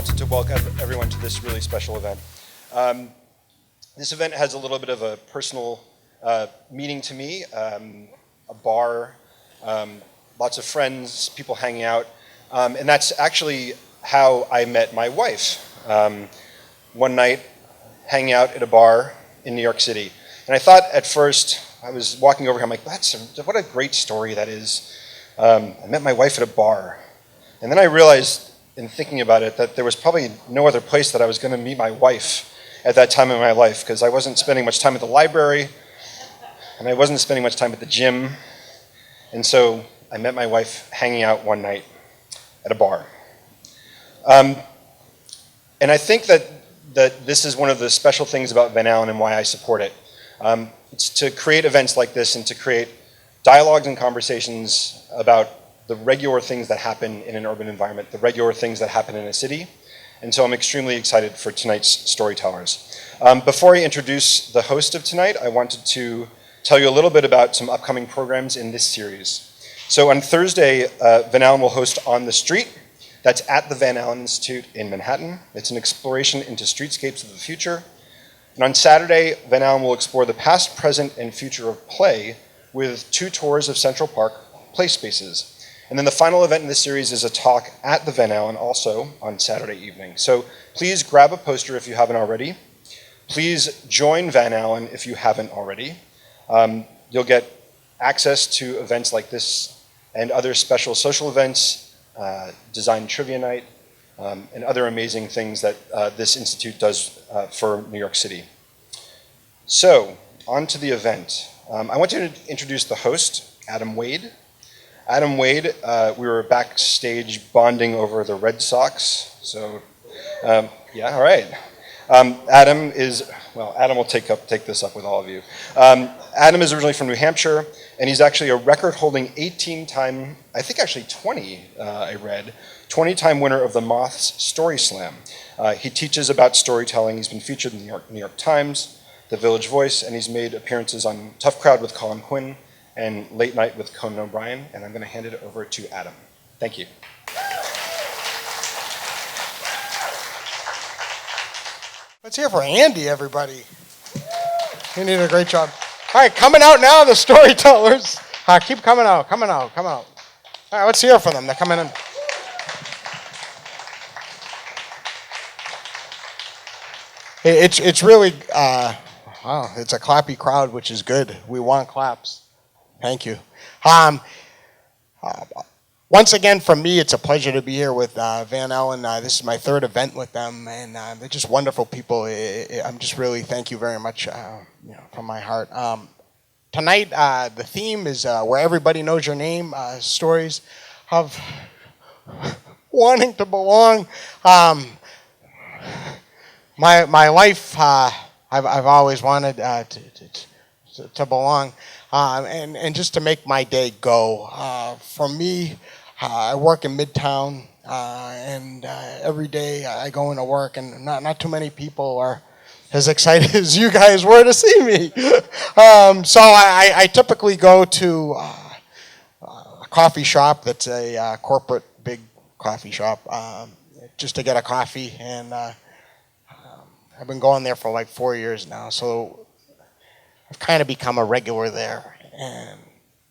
wanted to welcome everyone to this really special event. This event has a little bit of a personal meaning to me, a bar, lots of friends, people hanging out, and that's actually how I met my wife. One night, hanging out at a bar in New York City. And I thought at first, I was walking over here, I'm like, what a great story that is. I met my wife at a bar. And then I realized, in thinking about it, that there was probably no other place that I was going to meet my wife at that time in my life, because I wasn't spending much time at the library, and I wasn't spending much time at the gym. And so I met my wife hanging out one night at a bar. And I think that this is one of the special things about Van Allen and why I support it. It's to create events like this and to create dialogues and conversations about the regular things that happen in an urban environment, the regular things that happen in a city. And so I'm extremely excited for tonight's storytellers. Before I introduce the host of tonight, I wanted to tell you a little bit about some upcoming programs in this series. So on Thursday, Van Allen will host On the Street. That's at the Van Allen Institute in Manhattan. It's an exploration into streetscapes of the future. And on Saturday, Van Allen will explore the past, present, and future of play with 2 tours of Central Park play spaces. And then the final event in this series is a talk at the Van Allen, also on Saturday evening. So please grab a poster if you haven't already. Please join Van Allen if you haven't already. You'll get access to events like this and other special social events, design trivia night, and other amazing things that this institute does for New York City. So, on to the event. I want to introduce the host, Adam Wade. Adam Wade, we were backstage bonding over the Red Sox, so yeah, all right. Adam will take this up with all of you. Adam is originally from New Hampshire, and he's actually a record-holding 18-time, I think actually 20, I read, 20-time winner of the Moth StorySLAM. He teaches about storytelling. He's been featured in the New York Times, The Village Voice, and he's made appearances on Tough Crowd with Colin Quinn and Late Night with Conan O'Brien, and I'm going to hand it over to Adam. Thank you. Let's hear for Andy, everybody. He did a great job. All right, coming out now, the storytellers. Keep coming out, coming out. All right, let's hear for them. They're coming in. It's really, wow, it's a clappy crowd, which is good. We want claps. Thank you. Once again, from me, it's a pleasure to be here with Van Allen. This is my 3rd event with them, and they're just wonderful people. I'm just really thank you very much from my heart. Tonight, the theme is where everybody knows your name, stories of wanting to belong. My life, I've always wanted to belong. And just to make my day go. For me, I work in Midtown, and every day I go into work, and not too many people are as excited as you guys were to see me. So I typically go to a coffee shop that's a corporate big coffee shop just to get a coffee, and I've been going there for like 4 years now, so I've kind of become a regular there, and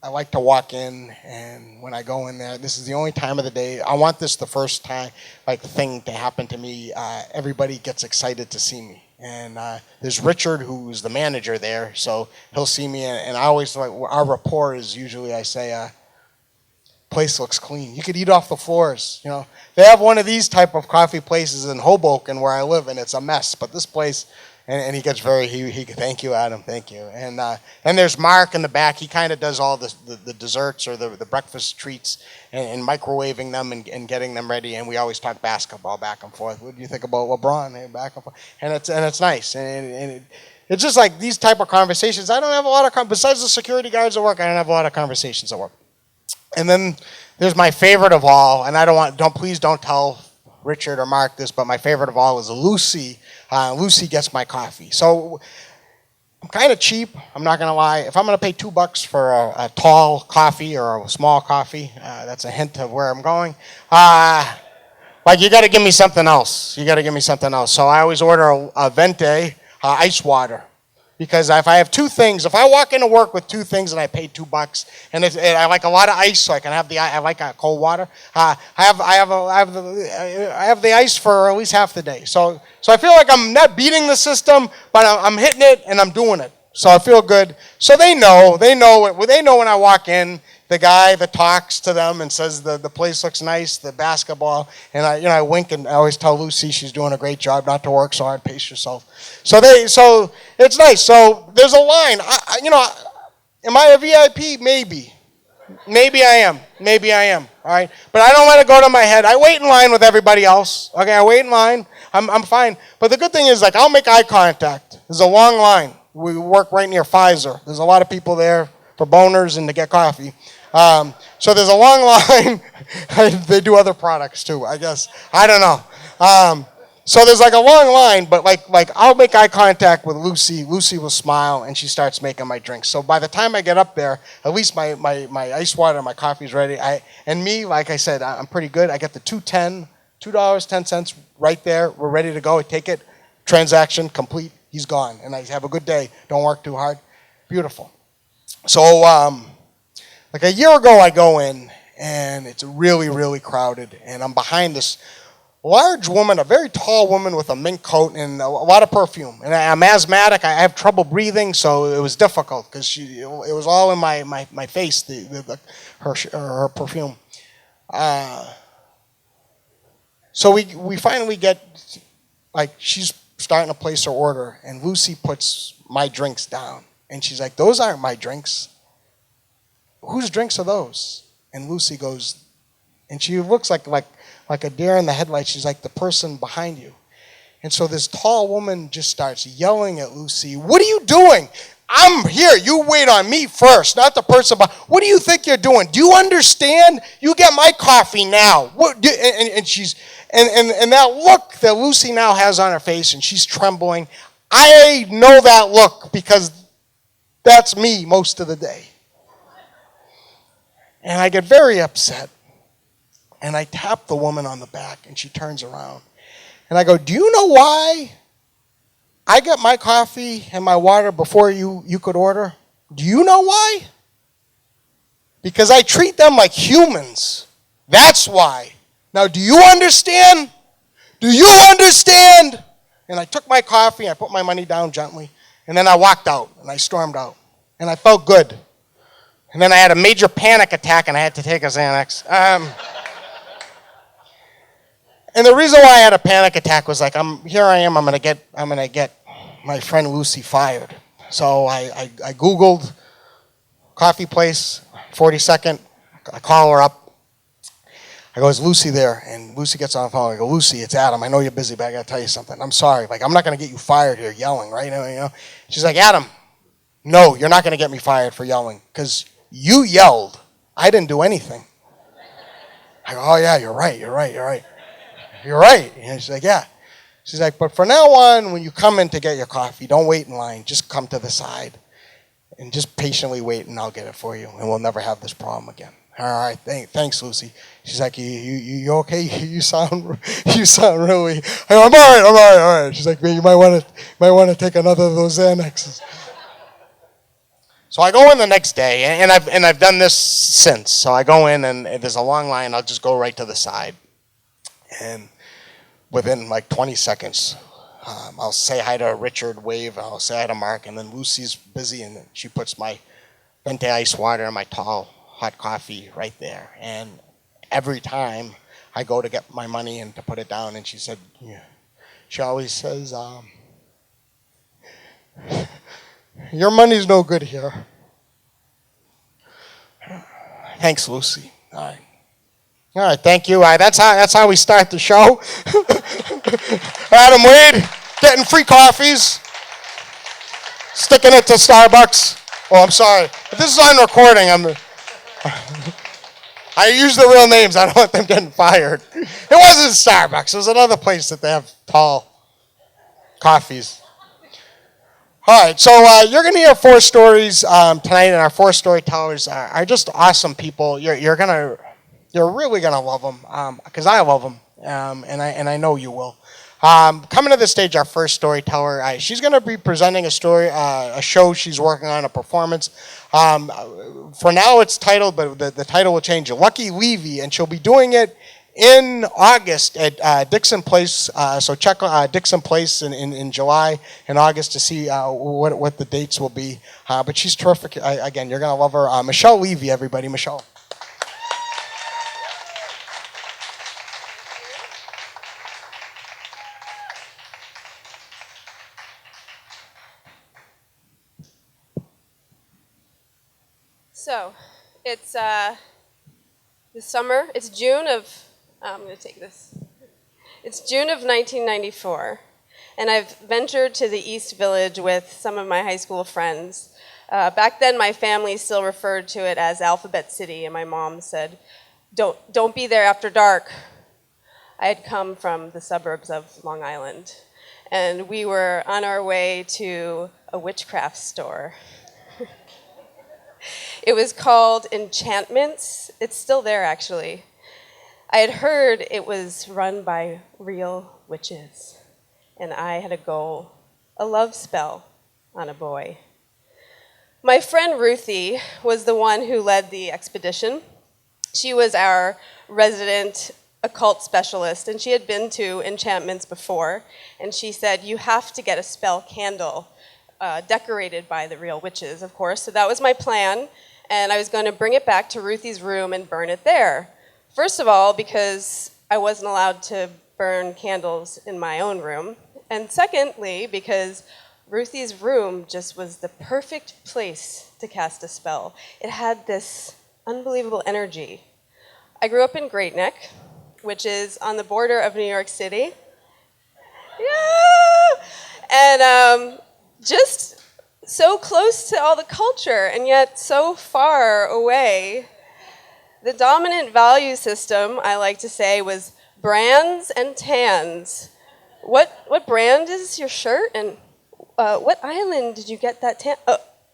I like to walk in, and when I go in there, this is the only time of the day. I want this the first time, thing to happen to me. Everybody gets excited to see me, and there's Richard, who's the manager there, so he'll see me, and I always our rapport is usually I say, place looks clean. You could eat off the floors. They have one of these type of coffee places in Hoboken where I live, and it's a mess, but this place. And he gets he thank you, Adam, thank you. And there's Mark in the back. He kind of does all the desserts or the breakfast treats and microwaving them and getting them ready. And we always talk basketball back and forth. What do you think about LeBron? Hey, back and forth. And it's nice. And it's just like these type of conversations. I don't have a lot of besides the security guards at work. I don't have a lot of conversations at work. And then there's my favorite of all. And please don't tell Richard or Mark this, but my favorite of all is Lucy. Lucy gets my coffee. So I'm kind of cheap, I'm not going to lie. If I'm going to pay $2 for a tall coffee or a small coffee, that's a hint of where I'm going. Like, you got to give me something else. You got to give me something else. So I always order a venti, ice water. Because if I have two things, if I walk into work with two things and I pay $2, and I like a lot of ice, so I can have I like cold water. I have the ice for at least half the day. So I feel like I'm not beating the system, but I'm hitting it and I'm doing it. So I feel good. So they know when I walk in. The guy that talks to them and says the place looks nice, the basketball, and I wink and I always tell Lucy she's doing a great job, not to work so hard, pace yourself. So it's nice. So there's a line. Am I a VIP? Maybe I am. All right, but I don't let it go to my head. I wait in line with everybody else. Okay, I wait in line. I'm fine. But the good thing is, like, I'll make eye contact. There's a long line. We work right near Pfizer. There's a lot of people there for boners and to get coffee. So there's a long line. They do other products too, I guess. I don't know. So there's like a long line, but like I'll make eye contact with Lucy. Lucy will smile, and she starts making my drinks. So by the time I get up there, at least my ice water and my coffee's ready. Like I said, I'm pretty good. I get the $2.10 right there. We're ready to go. I take it. Transaction complete. He's gone. And I have a good day. Don't work too hard. Beautiful. So like a year ago, I go in, and it's really, really crowded, and I'm behind this large woman, a very tall woman with a mink coat and a lot of perfume. And I'm asthmatic. I have trouble breathing, so it was difficult because it was all in my face, her perfume. So we finally get, like, she's starting to place her order, and Lucy puts my drinks down, and she's like, "Those aren't my drinks. Whose drinks are those?" And Lucy goes, and she looks like a deer in the headlights. She's like, "The person behind you." And so this tall woman just starts yelling at Lucy, "What are you doing? I'm here. You wait on me first, not the person behind. What do you think you're doing? Do you understand? You get my coffee now." And that look that Lucy now has on her face, and she's trembling. I know that look because that's me most of the day. And I get very upset. And I tap the woman on the back, and she turns around. And I go, "Do you know why I get my coffee and my water before you could order? Do you know why? Because I treat them like humans. That's why. Now, do you understand? Do you understand?" And I took my coffee, I put my money down gently, and then I walked out, and I stormed out. And I felt good. And then I had a major panic attack, and I had to take a Xanax. And the reason why I had a panic attack was like, I'm gonna get my friend Lucy fired. So I Googled coffee place, 42nd. I call her up. I go, "Is Lucy there?" And Lucy gets on the phone. I go, "Lucy, it's Adam. I know you're busy, but I gotta tell you something. I'm sorry. Like, I'm not gonna get you fired here yelling, right? She's like, "Adam, no, you're not gonna get me fired for yelling because you yelled. I didn't do anything." I go, "Oh yeah, you're right. And she's like, "Yeah." She's like, "But from now on, when you come in to get your coffee, don't wait in line. Just come to the side and just patiently wait, and I'll get it for you, and we'll never have this problem again." "All right, thanks, Lucy." She's like, "You okay? You sound really." I go, I'm all right. She's like, "Man, you might want to take another of those Xanaxes." So I go in the next day, and I've done this since. So I go in, and there's a long line. I'll just go right to the side, and within like 20 seconds, I'll say hi to Richard, wave. I'll say hi to Mark, and then Lucy's busy, and she puts my venti ice water and my tall hot coffee right there. And every time I go to get my money and to put it down, and she said, yeah, she always says, "Your money's no good here." Thanks, Lucy. All right, thank you. That's how we start the show. Adam Wade, getting free coffees, sticking it to Starbucks. Oh, I'm sorry. If this is on recording, I use the real names. I don't want them getting fired. It wasn't Starbucks. It was another place that they have tall coffees. All right, so you're going to hear 4 stories tonight, and our 4 storytellers are just awesome people. You're really going to love them because I love them, and I know you will. Coming to the stage, our first storyteller. She's going to be presenting a story, a show she's working on, a performance. For now, it's titled, but the title will change. Lucky Levy, and she'll be doing it in August at Dixon Place. So check Dixon Place in July and August to see what the dates will be. But she's terrific. Again, you're going to love her. Michelle Levy, everybody. Michelle. So, it's the summer. It's June of. I'm going to take this. It's June of 1994, and I've ventured to the East Village with some of my high school friends. Back then, my family still referred to it as Alphabet City, and my mom said, "Don't be there after dark." I had come from the suburbs of Long Island, and we were on our way to a witchcraft store. It was called Enchantments. It's still there, actually. I had heard it was run by real witches, and I had a goal, a love spell on a boy. My friend Ruthie was the one who led the expedition. She was our resident occult specialist, and she had been to Enchantments before, and she said, "You have to get a spell candle decorated by the real witches," of course. So that was my plan, and I was going to bring it back to Ruthie's room and burn it there. First of all, because I wasn't allowed to burn candles in my own room, and secondly, because Ruthie's room just was the perfect place to cast a spell. It had this unbelievable energy. I grew up in Great Neck, which is on the border of New York City. Yeah! And just so close to all the culture, and yet so far away. The dominant value system, I like to say, was brands and tans. What brand is your shirt, and what island did you get that tan?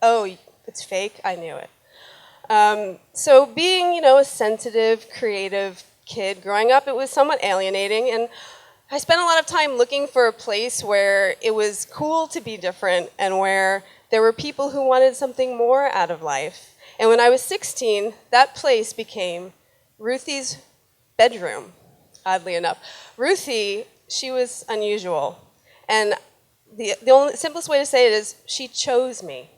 Oh, it's fake. I knew it. So being, a sensitive, creative kid growing up, it was somewhat alienating, and I spent a lot of time looking for a place where it was cool to be different and where there were people who wanted something more out of life. And when I was 16, that place became Ruthie's bedroom, oddly enough. Ruthie, she was unusual. And the only simplest way to say it is she chose me.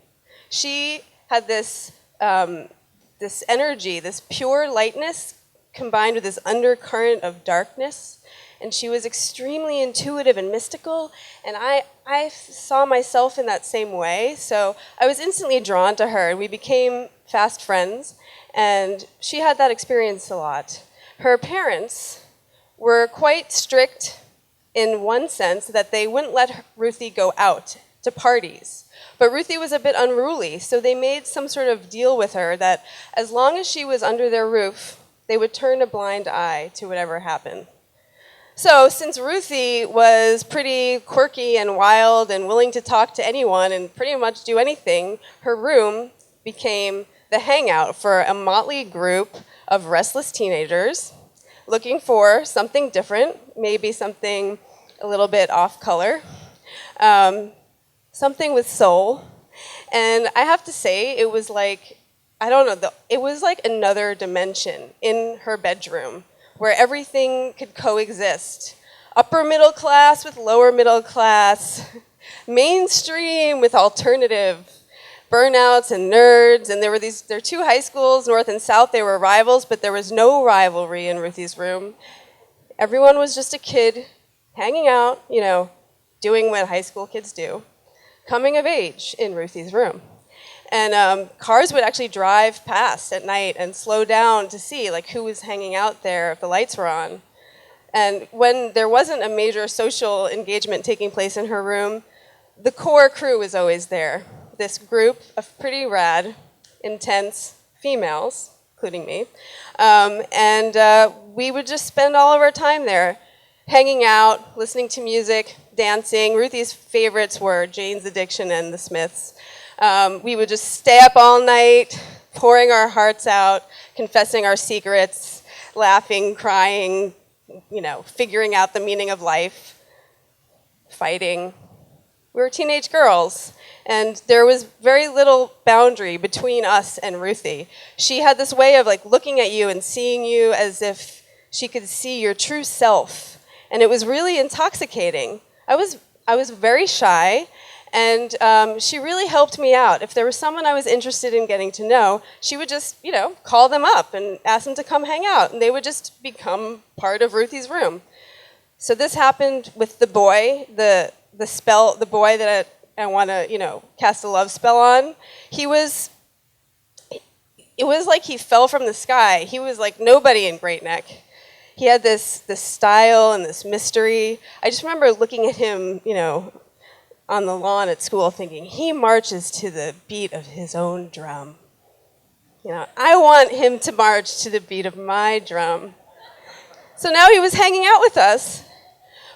She had this energy, this pure lightness combined with this undercurrent of darkness. And she was extremely intuitive and mystical, and I saw myself in that same way. So I was instantly drawn to her, and we became fast friends, and she had that experience a lot. Her parents were quite strict in one sense that they wouldn't let Ruthie go out to parties. But Ruthie was a bit unruly, so they made some sort of deal with her that as long as she was under their roof, they would turn a blind eye to whatever happened. So since Ruthie was pretty quirky and wild and willing to talk to anyone and pretty much do anything, her room became the hangout for a motley group of restless teenagers looking for something different, maybe something a little bit off color, something with soul. And I have to say, it was like, it was like another dimension in her bedroom, where everything could coexist. Upper middle class with lower middle class, mainstream with alternative, burnouts and nerds, and there are two high schools, North and South. They were rivals, but there was no rivalry in Ruthie's room. Everyone was just a kid hanging out, doing what high school kids do, coming of age in Ruthie's room. And cars would actually drive past at night and slow down to see who was hanging out there if the lights were on. And when there wasn't a major social engagement taking place in her room, the core crew was always there. This group of pretty rad, intense females, including me. And we would just spend all of our time there, hanging out, listening to music, dancing. Ruthie's favorites were Jane's Addiction and the Smiths. We would just stay up all night, pouring our hearts out, confessing our secrets, laughing, crying, figuring out the meaning of life, fighting. We were teenage girls, and there was very little boundary between us and Ruthie. She had this way of looking at you and seeing you as if she could see your true self, and it was really intoxicating. I was very shy, and she really helped me out. If there was someone I was interested in getting to know, she would just, call them up and ask them to come hang out, and they would just become part of Ruthie's room. So this happened with the boy, the boy that I want to, cast a love spell on. It was like he fell from the sky. He was like nobody in Great Neck. He had this style and this mystery. I just remember looking at him, on the lawn at school thinking, he marches to the beat of his own drum. I want him to march to the beat of my drum. So now he was hanging out with us,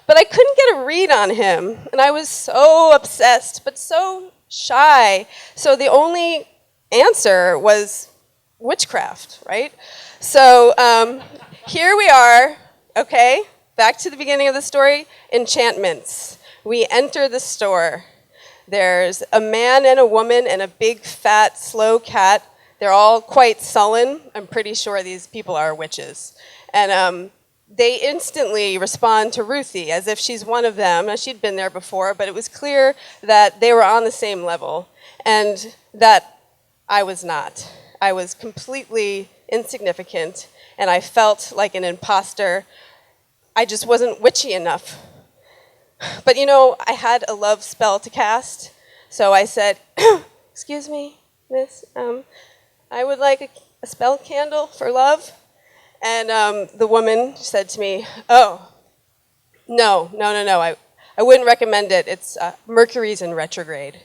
but I couldn't get a read on him, and I was so obsessed, but so shy. So the only answer was witchcraft, right? So here we are, okay, back to the beginning of the story, enchantments. We enter the store. There's a man and a woman and a big, fat, slow cat. They're all quite sullen. I'm pretty sure these people are witches. And they instantly respond to Ruthie as if she's one of them. Now, she'd been there before, but it was clear that they were on the same level and that I was not. I was completely insignificant, and I felt like an imposter. I just wasn't witchy enough. But I had a love spell to cast, so I said, excuse me, miss, I would like a spell candle for love. And the woman said to me, oh, no, I wouldn't recommend it. It's Mercury's in retrograde.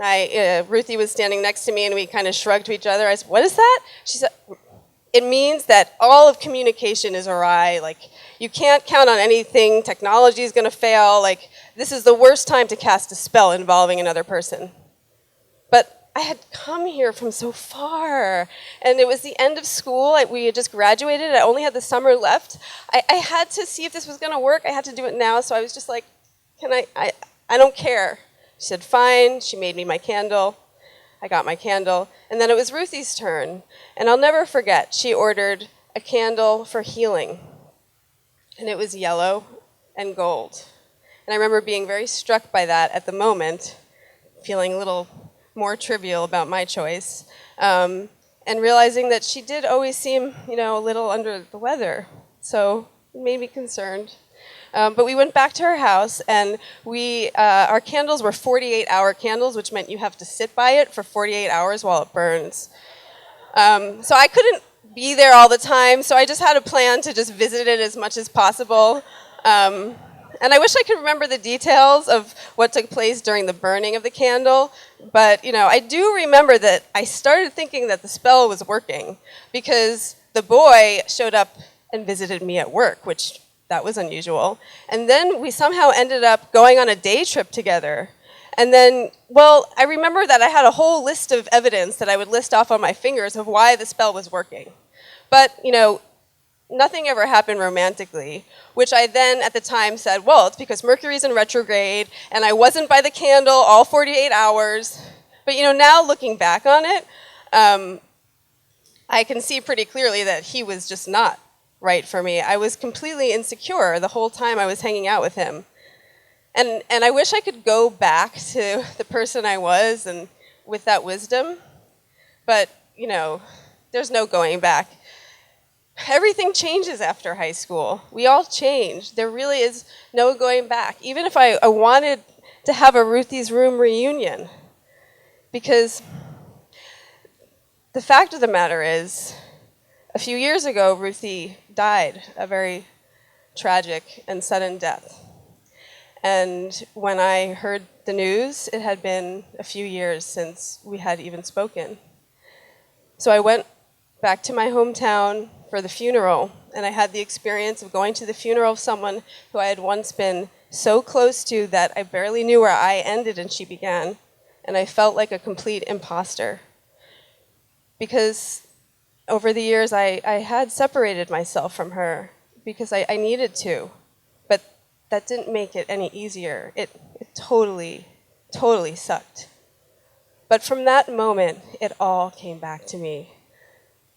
And Ruthie was standing next to me, and we kind of shrugged to each other. I said, what is that? She said, it means that all of communication is awry. You can't count on anything. Technology is going to fail. This is the worst time to cast a spell involving another person. But I had come here from so far, and it was the end of school. We had just graduated. I only had the summer left. I had to see if this was going to work. I had to do it now, so I was just like, I don't care. She said, fine. She made me my candle. I got my candle, and then it was Ruthie's turn. And I'll never forget, she ordered a candle for healing, and it was yellow and gold. And I remember being very struck by that at the moment, feeling a little more trivial about my choice, and realizing that she did always seem, a little under the weather. So it made me concerned. But we went back to her house, and our candles were 48-hour candles, which meant you have to sit by it for 48 hours while it burns. So I couldn't be there all the time, so I just had a plan to just visit it as much as possible. And I wish I could remember the details of what took place during the burning of the candle, but I do remember that I started thinking that the spell was working, because the boy showed up and visited me at work, which that was unusual. And then we somehow ended up going on a day trip together. And then, I remember that I had a whole list of evidence that I would list off on my fingers of why the spell was working. But, nothing ever happened romantically, which I then at the time said, well, it's because Mercury's in retrograde, and I wasn't by the candle all 48 hours. But, now looking back on it, I can see pretty clearly that he was just not right for me. I was completely insecure the whole time I was hanging out with him. And I wish I could go back to the person I was and with that wisdom, but, there's no going back. Everything changes after high school. We all change. There really is no going back, even if I wanted to have a Ruthie's Room reunion, because the fact of the matter is, a few years ago, Ruthie died a very tragic and sudden death. And when I heard the news, it had been a few years since we had even spoken. So I went back to my hometown for the funeral, and I had the experience of going to the funeral of someone who I had once been so close to that I barely knew where I ended and she began. And I felt like a complete imposter, because over the years, I had separated myself from her, because I needed to. But that didn't make it any easier. It totally, totally sucked. But from that moment, it all came back to me.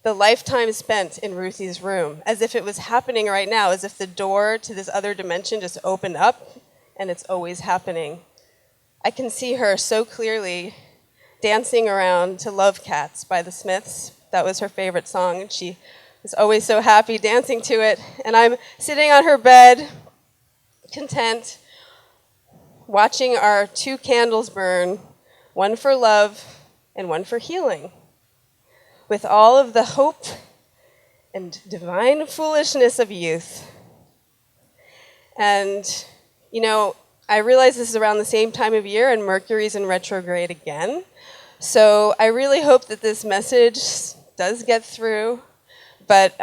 The lifetime spent in Ruthie's room, as if it was happening right now, as if the door to this other dimension just opened up, and it's always happening. I can see her so clearly dancing around to Love Cats by the Smiths. That was her favorite song, and she was always so happy dancing to it. And I'm sitting on her bed, content, watching our 2 candles burn, one for love and one for healing, with all of the hope and divine foolishness of youth. And, I realize this is around the same time of year and Mercury's in retrograde again. So I really hope that this message does get through. But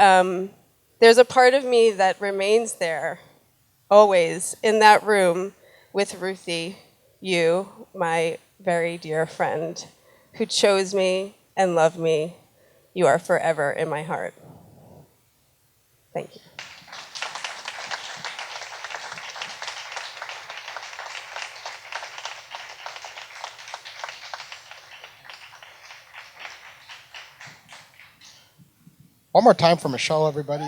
there's a part of me that remains there, always, in that room with Ruthie, you, my very dear friend, who chose me and loved me. You are forever in my heart. Thank you. One more time for Michelle, everybody.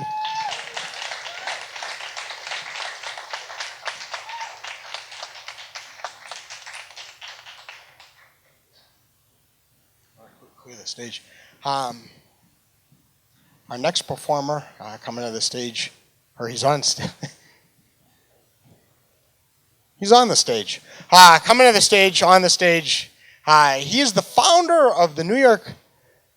Clear the stage. Our next performer coming to the stage, or he's on he's on the stage. Coming to the stage, on the stage, he is the founder of the New York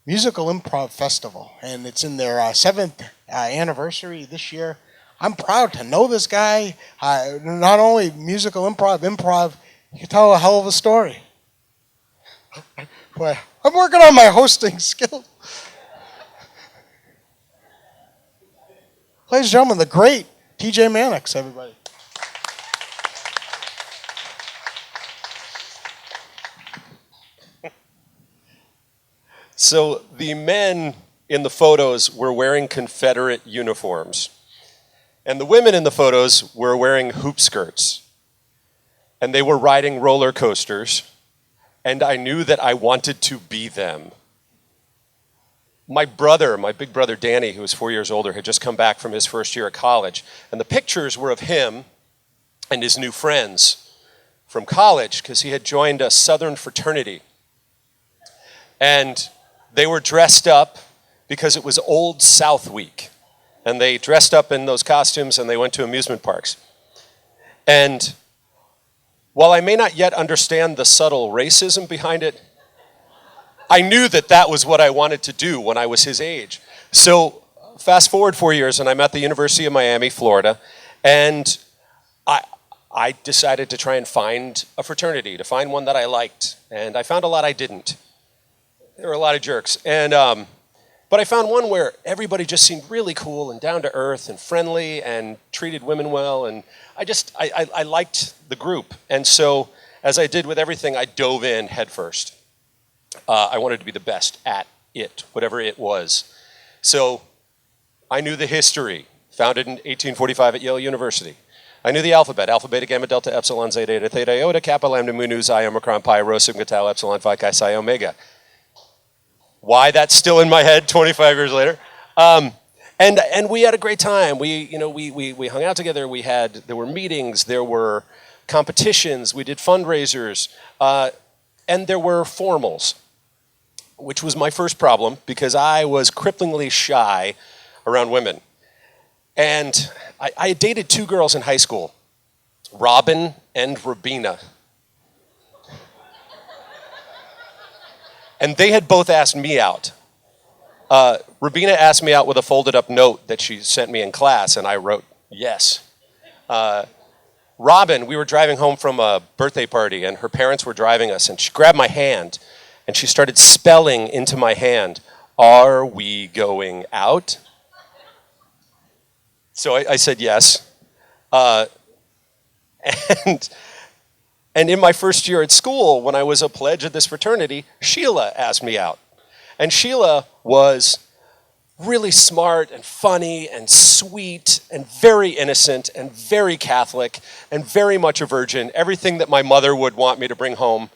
Musical Improv Festival, and it's in their 7th anniversary this year. I'm proud to know this guy. Not only musical improv, he can tell a hell of a story. Boy, I'm working on my hosting skills. Ladies and gentlemen, the great TJ Mannix, everybody. So the men in the photos were wearing Confederate uniforms, and the women in the photos were wearing hoop skirts, and they were riding roller coasters, and I knew that I wanted to be them. My big brother Danny, who was 4 years older, had just come back from his first year at college, and the pictures were of him and his new friends from college because he had joined a Southern fraternity. And they were dressed up because it was Old South Week. And they dressed up in those costumes and they went to amusement parks. And while I may not yet understand the subtle racism behind it, I knew that that was what I wanted to do when I was his age. So fast forward 4 years and I'm at the University of Miami, Florida, and I decided to try and find a fraternity, to find one that I liked. And I found a lot I didn't. There were a lot of jerks. But I found one where everybody just seemed really cool and down to earth and friendly and treated women well. And I liked the group. And so, as I did with everything, I dove in head first. I wanted to be the best at it, whatever it was. So I knew the history, founded in 1845 at Yale University. I knew the alphabet, alpha, beta, gamma, delta, epsilon, zeta, eta, theta, iota, kappa, lambda, mu, nu, xi, omicron, pi, rho, sigma, tau, epsilon, phi, chi, psi, omega. Why that's still in my head 25 years later. And we had a great time. We hung out together. There were meetings, there were competitions, we did fundraisers, and there were formals, which was my first problem because I was cripplingly shy around women. And I had dated 2 girls in high school, Robin and Rabina. And they had both asked me out. Rabina asked me out with a folded up note that she sent me in class, and I wrote yes. Robin, we were driving home from a birthday party, and her parents were driving us, and she grabbed my hand, and she started spelling into my hand, "Are we going out?" So I said yes. And in my first year at school, when I was a pledge of this fraternity, Sheila asked me out. And Sheila was really smart and funny and sweet and very innocent and very Catholic and very much a virgin, everything that my mother would want me to bring home.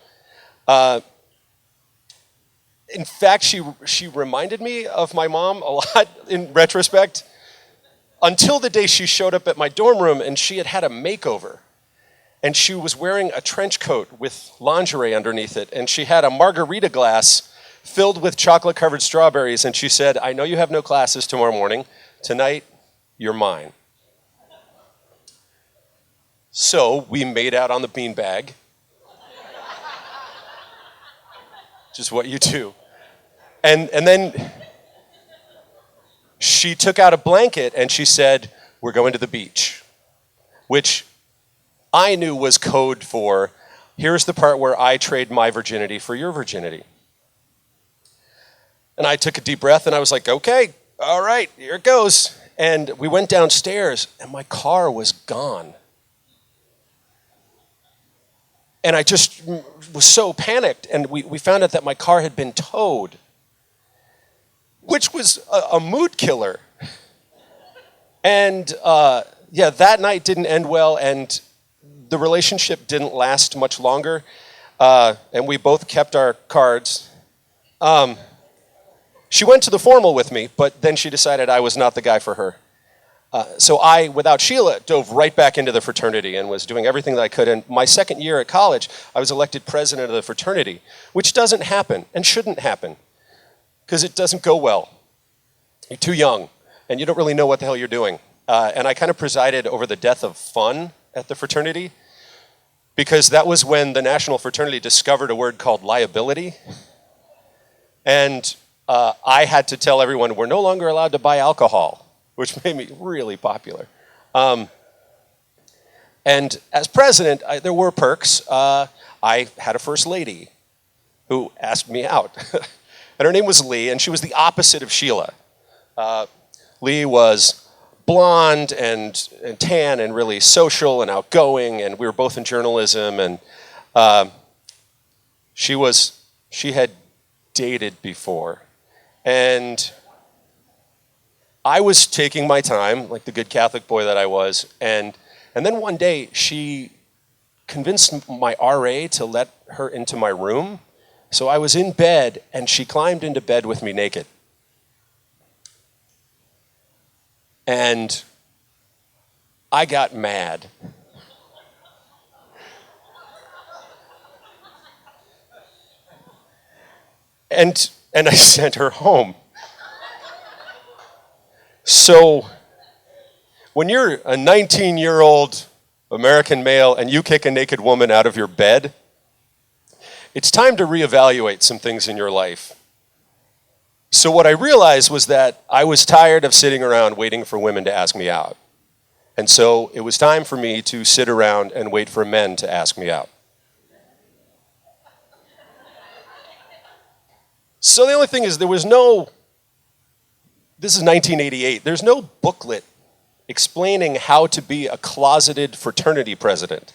In fact, she reminded me of my mom a lot in retrospect, until the day she showed up at my dorm room and she had a makeover. And she was wearing a trench coat with lingerie underneath it, and she had a margarita glass filled with chocolate-covered strawberries, and she said, "I know you have no classes tomorrow morning. Tonight, you're mine." So we made out on the beanbag, which is what you do. And then she took out a blanket and she said, "We're going to the beach," which I knew was code for, here's the part where I trade my virginity for your virginity. And I took a deep breath and I was like, okay, all right, here it goes. And we went downstairs and my car was gone. And I just was so panicked, and we found out that my car had been towed, which was a mood killer. And yeah, that night didn't end well, and the relationship didn't last much longer, and we both kept our cards. She went to the formal with me, but then she decided I was not the guy for her. So I, without Sheila, dove right back into the fraternity and was doing everything that I could. And my second year at college, I was elected president of the fraternity, which doesn't happen and shouldn't happen because it doesn't go well. You're too young, and you don't really know what the hell you're doing. And I kind of presided over the death of fun at the fraternity, because that was when the national fraternity discovered a word called liability. And I had to tell everyone we're no longer allowed to buy alcohol, which made me really popular. And as president, there were perks. I had a first lady who asked me out. And her name was Lee, and she was the opposite of Sheila. Lee was blonde and tan and really social and outgoing, and we were both in journalism, and she had dated before. And I was taking my time, like the good Catholic boy that I was, and then one day she convinced my RA to let her into my room. So I was in bed, and she climbed into bed with me naked. And I got mad. And I sent her home. So when you're a 19-year-old American male and you kick a naked woman out of your bed, it's time to reevaluate some things in your life. So what I realized was that I was tired of sitting around waiting for women to ask me out. And so it was time for me to sit around and wait for men to ask me out. So the only thing is, this is 1988, there's no booklet explaining how to be a closeted fraternity president.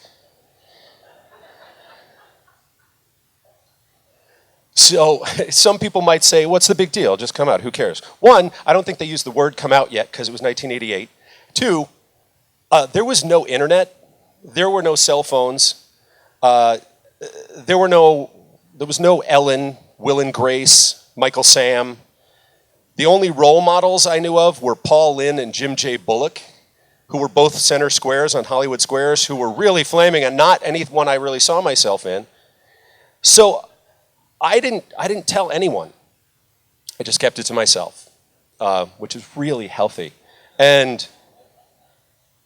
So some people might say, what's the big deal? Just come out, who cares? One, I don't think they used the word come out yet because it was 1988. Two, there was no internet, there were no cell phones, there was no Ellen, Will and Grace, Michael Sam. The only role models I knew of were Paul Lynde and Jim J. Bullock, who were both center squares on Hollywood Squares, who were really flaming and not anyone I really saw myself in. So I didn't tell anyone. I just kept it to myself, which is really healthy. And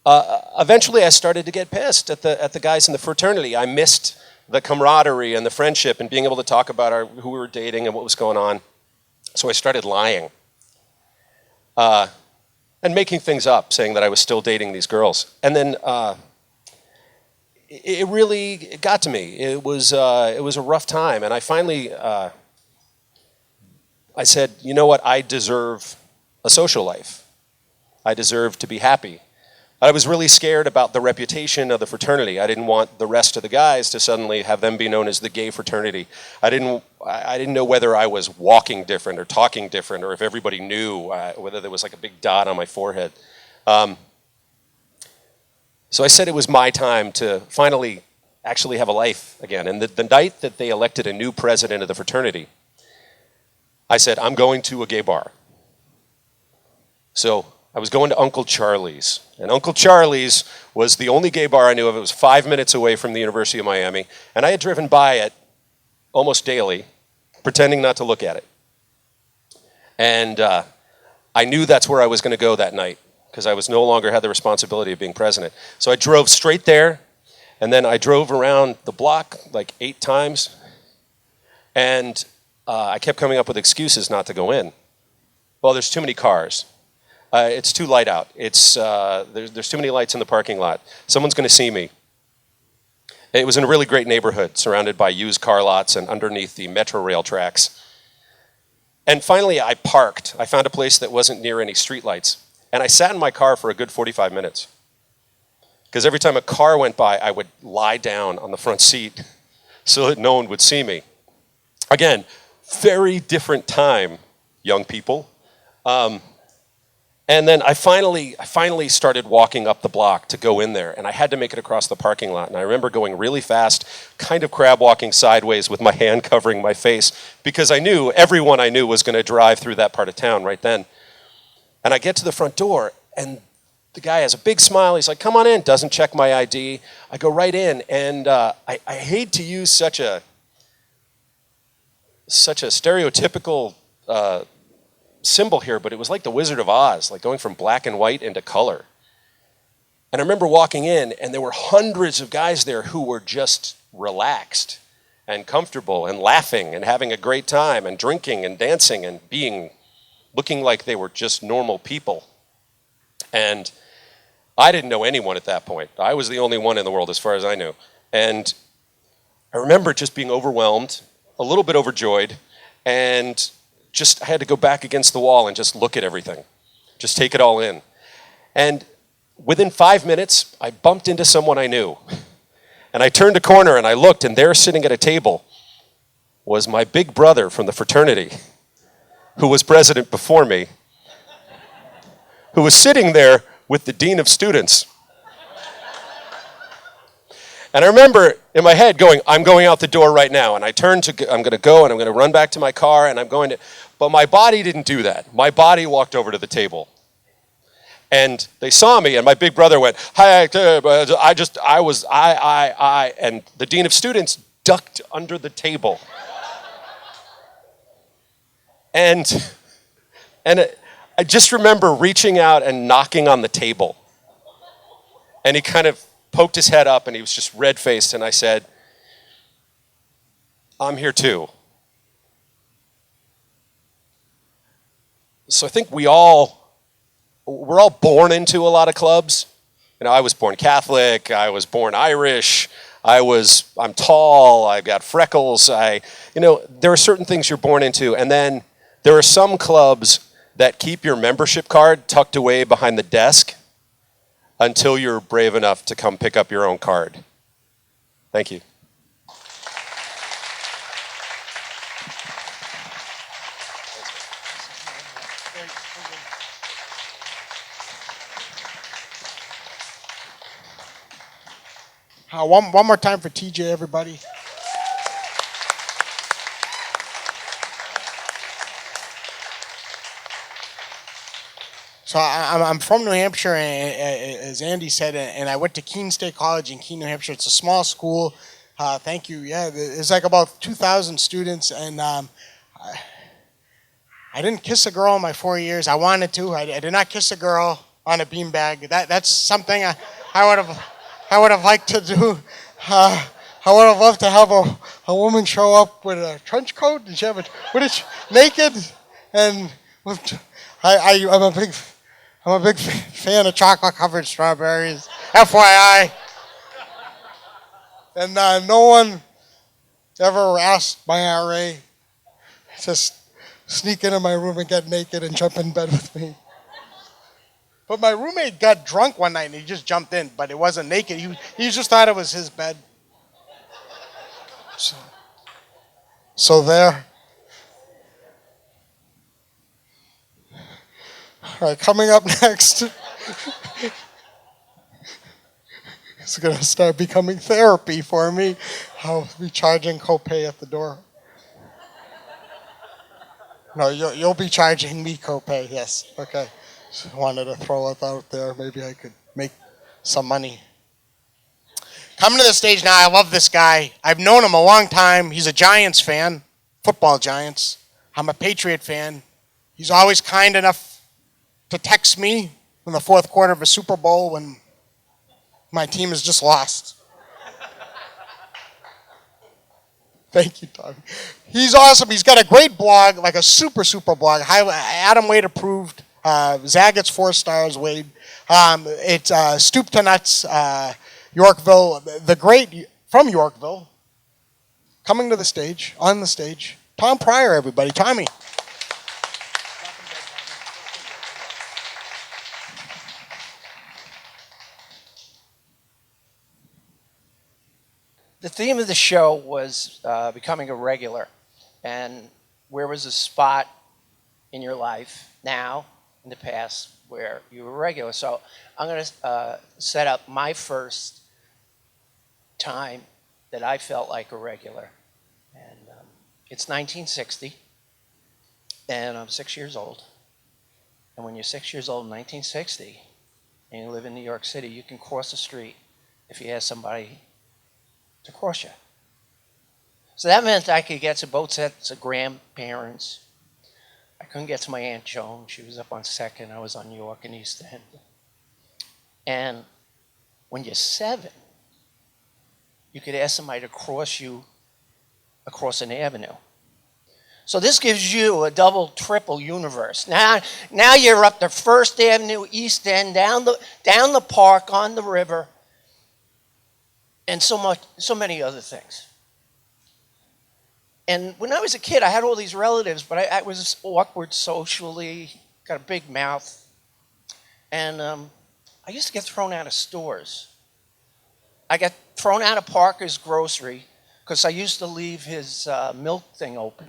eventually I started to get pissed at the guys in the fraternity. I missed the camaraderie and the friendship and being able to talk about who we were dating and what was going on. So I started lying and making things up, saying that I was still dating these girls. And then it really got to me. It was a rough time, and I finally I said, you know what? I deserve a social life. I deserve to be happy. I was really scared about the reputation of the fraternity. I didn't want the rest of the guys to suddenly have them be known as the gay fraternity. I didn't I didn't know whether I was walking different or talking different, or if everybody knew, whether there was like a big dot on my forehead. So I said it was my time to finally actually have a life again. And the night that they elected a new president of the fraternity, I said, I'm going to a gay bar. So I was going to Uncle Charlie's. And Uncle Charlie's was the only gay bar I knew of. It was 5 minutes away from the University of Miami. And I had driven by it almost daily, pretending not to look at it. And I knew that's where I was going to go that night, because I was no longer had the responsibility of being president. So I drove straight there, and then I drove around the block like 8 times, and I kept coming up with excuses not to go in. Well, there's too many cars. It's too light out. There's too many lights in the parking lot. Someone's going to see me. It was in a really great neighborhood, surrounded by used car lots and underneath the metro rail tracks. And finally, I parked. I found a place that wasn't near any streetlights. And I sat in my car for a good 45 minutes. Because every time a car went by, I would lie down on the front seat so that no one would see me. Again, very different time, young people. And then I finally started walking up the block to go in there, and I had to make it across the parking lot. And I remember going really fast, kind of crab walking sideways with my hand covering my face, because I knew everyone I knew was going to drive through that part of town right then. And I get to the front door, and the guy has a big smile. He's like, come on in, doesn't check my ID. I go right in, and I hate to use such a stereotypical symbol here, but it was like the Wizard of Oz, like going from black and white into color. And I remember walking in, and there were hundreds of guys there who were just relaxed and comfortable and laughing and having a great time and drinking and dancing and looking like they were just normal people. And I didn't know anyone at that point. I was the only one in the world as far as I knew. And I remember just being overwhelmed, a little bit overjoyed, and I had to go back against the wall and just look at everything, just take it all in. And within 5 minutes, I bumped into someone I knew. And I turned a corner and I looked, and there sitting at a table was my big brother from the fraternity, who was president before me, who was sitting there with the dean of students. And I remember in my head going, I'm going out the door right now. And I turned I'm going to go, and I'm going to run back to my car, and I'm going to, but my body didn't do that. My body walked over to the table. And they saw me, and my big brother went, hi, and the dean of students ducked under the table. And I just remember reaching out and knocking on the table. And he kind of poked his head up, and he was just red-faced, and I said, I'm here too. So I think we're all born into a lot of clubs. You know, I was born Catholic, I was born Irish, I'm tall, I've got freckles, there are certain things you're born into, and then there are some clubs that keep your membership card tucked away behind the desk until you're brave enough to come pick up your own card. Thank you. One more time for TJ, everybody. So I'm from New Hampshire, as Andy said, and I went to Keene State College in Keene, New Hampshire. It's a small school. Thank you. Yeah, it's like about 2,000 students, and I didn't kiss a girl in my 4 years. I wanted to. I did not kiss a girl on a beanbag. That's something I would have liked to do. I would have loved to have a woman show up with a trench coat. Did she have naked? And I'm a big fan of chocolate-covered strawberries. FYI. And no one ever asked my RA to sneak into my room and get naked and jump in bed with me. But my roommate got drunk one night and he just jumped in, but it wasn't naked. He just thought it was his bed. So there. All right, coming up next. It's going to start becoming therapy for me. I'll be charging copay at the door. No, you'll be charging me copay, yes. Okay. Just wanted to throw it out there. Maybe I could make some money. Coming to the stage now, I love this guy. I've known him a long time. He's a Giants fan, football Giants. I'm a Patriot fan. He's always kind enough to text me in the fourth quarter of a Super Bowl when my team has just lost. Thank you, Tommy. He's awesome. He's got a great blog, like a super blog. Adam Wade approved. Zaggett's 4 stars, Wade. It's Stoop to Nuts, Yorkville. The great, from Yorkville, coming to the stage, on the stage. Tom Pryor, everybody. Tommy. The theme of the show was becoming a regular, and where was a spot in your life now, in the past, where you were regular. So I'm going to set up my first time that I felt like a regular, and it's 1960, and I'm 6 years old. And when you're 6 years old in 1960, and you live in New York City, you can cross the street if you ask somebody to cross you. So that meant I could get to both sets of grandparents. I couldn't get to my Aunt Joan. She was up on 2nd. I was on York and East End. And when you're 7, you could ask somebody to cross you across an avenue. So this gives you a double, triple universe. Now you're up to First Avenue, East End, down the park, on the river, and so many other things. And when I was a kid, I had all these relatives, but I was awkward socially, got a big mouth. And I used to get thrown out of stores. I got thrown out of Parker's grocery because I used to leave his milk thing open.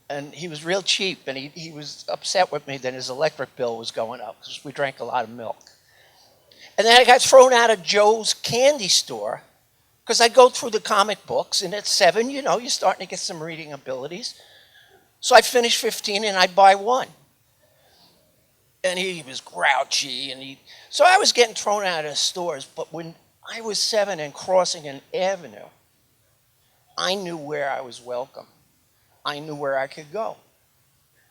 And he was real cheap, and he was upset with me that his electric bill was going up because we drank a lot of milk. And then I got thrown out of Joe's candy store because I go through the comic books, and at 7, you know, you're starting to get some reading abilities. So I'd finish 15, and I'd buy one. And he was grouchy, so I was getting thrown out of stores. But when I was 7 and crossing an avenue, I knew where I was welcome. I knew where I could go.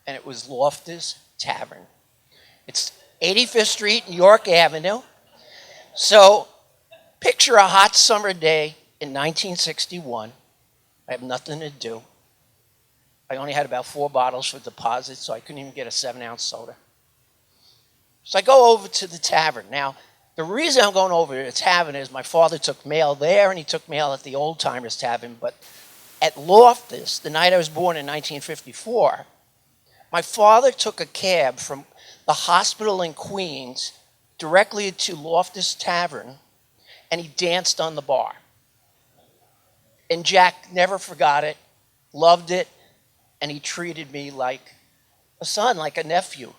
And it was Loftus Tavern. It's 85th Street and York Avenue. So picture a hot summer day in 1961. I have nothing to do. I only had about 4 bottles for deposit, so I couldn't even get a 7-ounce soda. So I go over to the tavern. Now, the reason I'm going over to the tavern is my father took mail there, and he took mail at the Old Timers Tavern. But at Loftus, the night I was born in 1954, my father took a cab from the hospital in Queens directly to Loftus Tavern, and he danced on the bar. And Jack never forgot it, loved it, and he treated me like a son, like a nephew.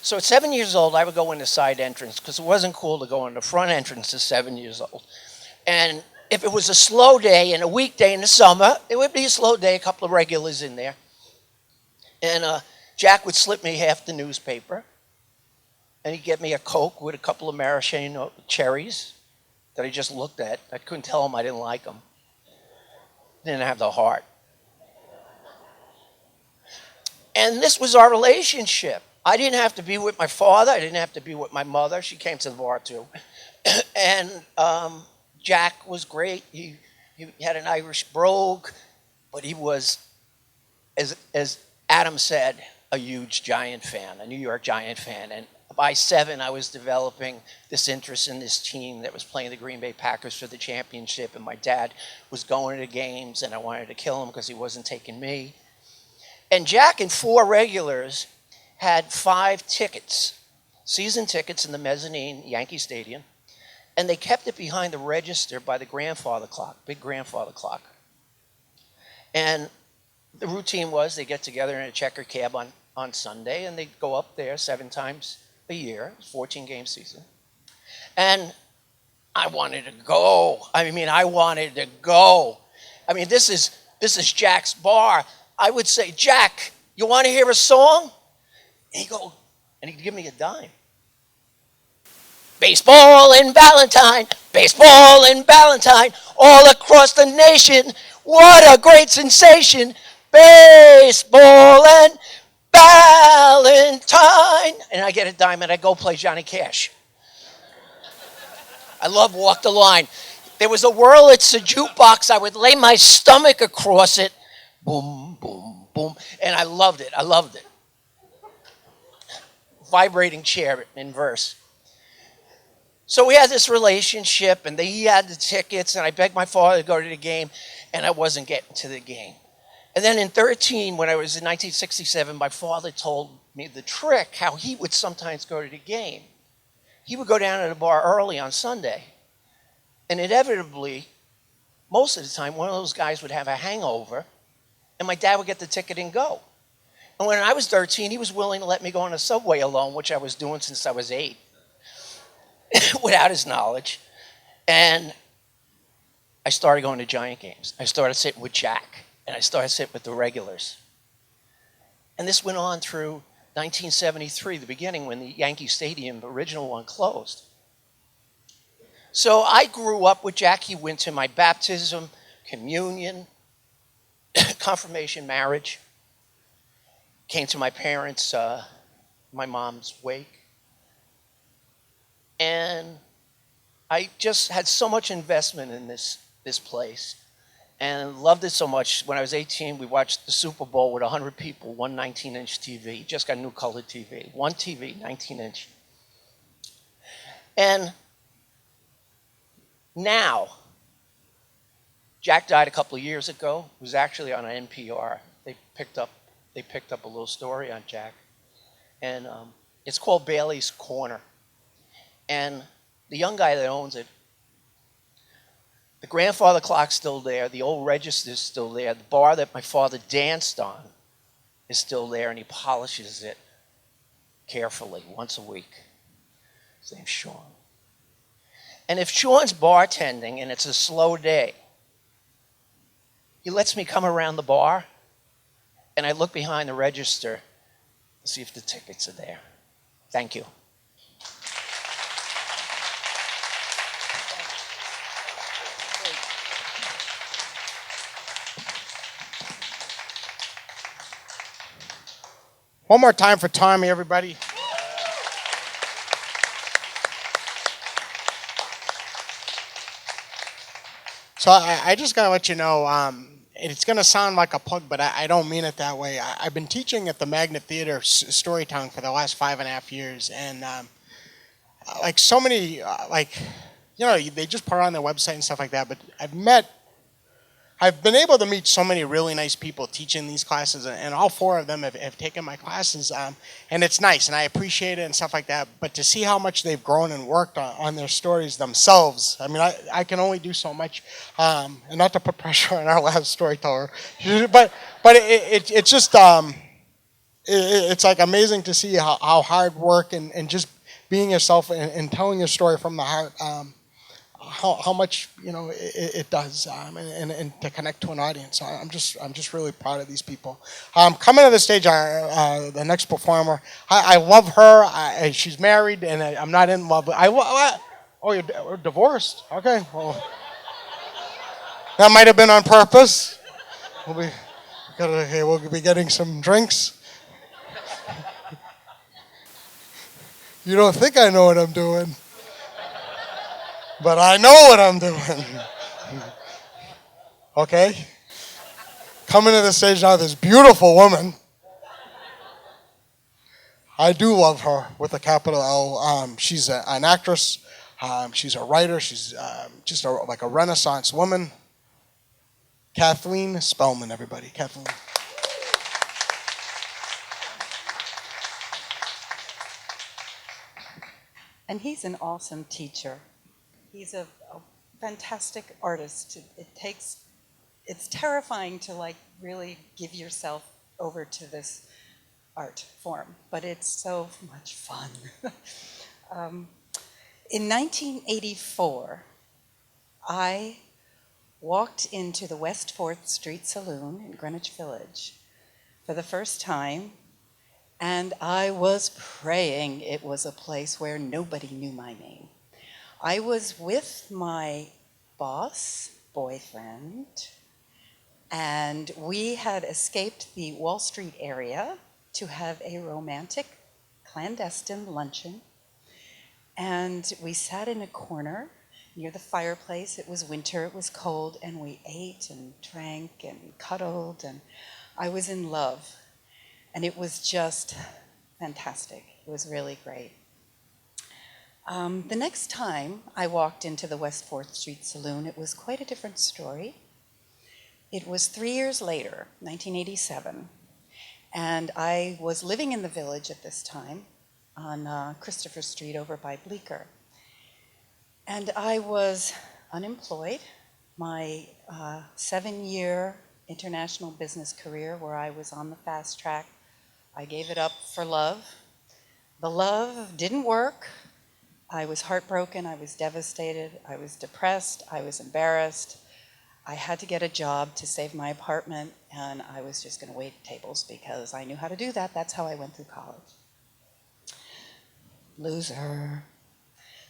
So at 7 years old, I would go in the side entrance because it wasn't cool to go in the front entrance at 7 years old. And if it was a slow day and a weekday in the summer, it would be a slow day, a couple of regulars in there. And Jack would slip me half the newspaper, and he'd get me a Coke with a couple of maraschino cherries that I just looked at. I couldn't tell him I didn't like them. Didn't have the heart. And this was our relationship. I didn't have to be with my father. I didn't have to be with my mother. She came to the bar too. And Jack was great. He had an Irish brogue, but he was, as Adam said, a huge Giant fan, a New York Giant fan. And by 7, I was developing this interest in this team that was playing the Green Bay Packers for the championship, and my dad was going to games, and I wanted to kill him because he wasn't taking me. And Jack and 4 regulars had 5 tickets, season tickets in the mezzanine Yankee Stadium, and they kept it behind the register by the grandfather clock, big grandfather clock. And the routine was they get together in a checker cab on Sunday, and they'd go up there 7 times a year, 14-game season. And I wanted to go. I mean, I wanted to go. I mean, this is Jack's bar. I would say, Jack, you want to hear a song? And he'd go, and he'd give me a dime. Baseball and Valentine, baseball and Valentine, all across the nation. What a great sensation. Baseball and Valentine. And I get a dime and I go play Johnny Cash. I love Walk the Line. There was a Wurlitzer jukebox. I would lay my stomach across it. Boom, boom, boom. And I loved it. I loved it. Vibrating chair in verse. So we had this relationship, and he had the tickets, and I begged my father to go to the game, and I wasn't getting to the game. And then in 13, when I was in 1967, my father told me the trick, how he would sometimes go to the game. He would go down to the bar early on Sunday, and inevitably, most of the time, one of those guys would have a hangover, and my dad would get the ticket and go. And when I was 13, he was willing to let me go on a subway alone, which I was doing since I was 8, without his knowledge. And I started going to Giant games. I started sitting with Jack, and I started sitting with the regulars. And this went on through 1973, the beginning, when the Yankee Stadium, the original one, closed. So I grew up with Jack. He went to my baptism, communion, confirmation, marriage. Came to my parents, my mom's wake. And I just had so much investment in this place and loved it so much. When I was 18, we watched the Super Bowl with 100 people, one 19-inch TV. Just got a new color TV. One TV, 19-inch. And now, Jack died a couple of years ago. It was actually on an NPR. They picked up a little story on Jack. And it's called Bailey's Corner. And the young guy that owns it, the grandfather clock's still there, the old register's still there, the bar that my father danced on is still there, and he polishes it carefully once a week. His name's Sean. And if Sean's bartending and it's a slow day, he lets me come around the bar, and I look behind the register to see if the tickets are there. Thank you. One more time for Tommy, everybody. So I just got to let you know, it's going to sound like a plug, but I don't mean it that way. I've been teaching at the Magnet Theater Storytown for the last 5.5 years, and like so many, they just put it on their website and stuff like that, but I've been able to meet so many really nice people teaching these classes, and all 4 of them have taken my classes, and it's nice, and I appreciate it and stuff like that, but to see how much they've grown and worked on their stories themselves, I mean, I can only do so much, and not to put pressure on our last storyteller, but it's just, it's like amazing to see how hard work and just being yourself and telling your story from the heart, how much it does, and to connect to an audience. So I'm just really proud of these people. Coming to the stage, the next performer. I love her. She's married, and I'm not in love. You're divorced? Okay, well, that might have been on purpose. We'll be getting some drinks. You don't think I know what I'm doing? But I know what I'm doing. Okay? Coming to the stage now, this beautiful woman. I do love her with a capital L. She's an actress. She's a writer. She's just like a Renaissance woman. Kathleen Spellman, everybody. Kathleen. And he's an awesome teacher. He's a fantastic artist. It takes it's terrifying to like really give yourself over to this art form, but it's so much fun. In 1984, I walked into the West 4th Street Saloon in Greenwich Village for the first time, and I was praying it was a place where nobody knew my name. I was with my boss, boyfriend, and we had escaped the Wall Street area to have a romantic, clandestine luncheon. And we sat in a corner near the fireplace. It was winter, it was cold, and we ate and drank and cuddled, and I was in love. And it was just fantastic. It was really great. The next time I walked into the West 4th Street Saloon, it was quite a different story. It was 3 years later, 1987, and I was living in the village at this time on Christopher Street over by Bleecker. And I was unemployed. My 7-year international business career where I was on the fast track, I gave it up for love. The love didn't work. I was heartbroken, I was devastated, I was depressed, I was embarrassed. I had to get a job to save my apartment, and I was just going to wait tables because I knew how to do that. That's how I went through college. Loser.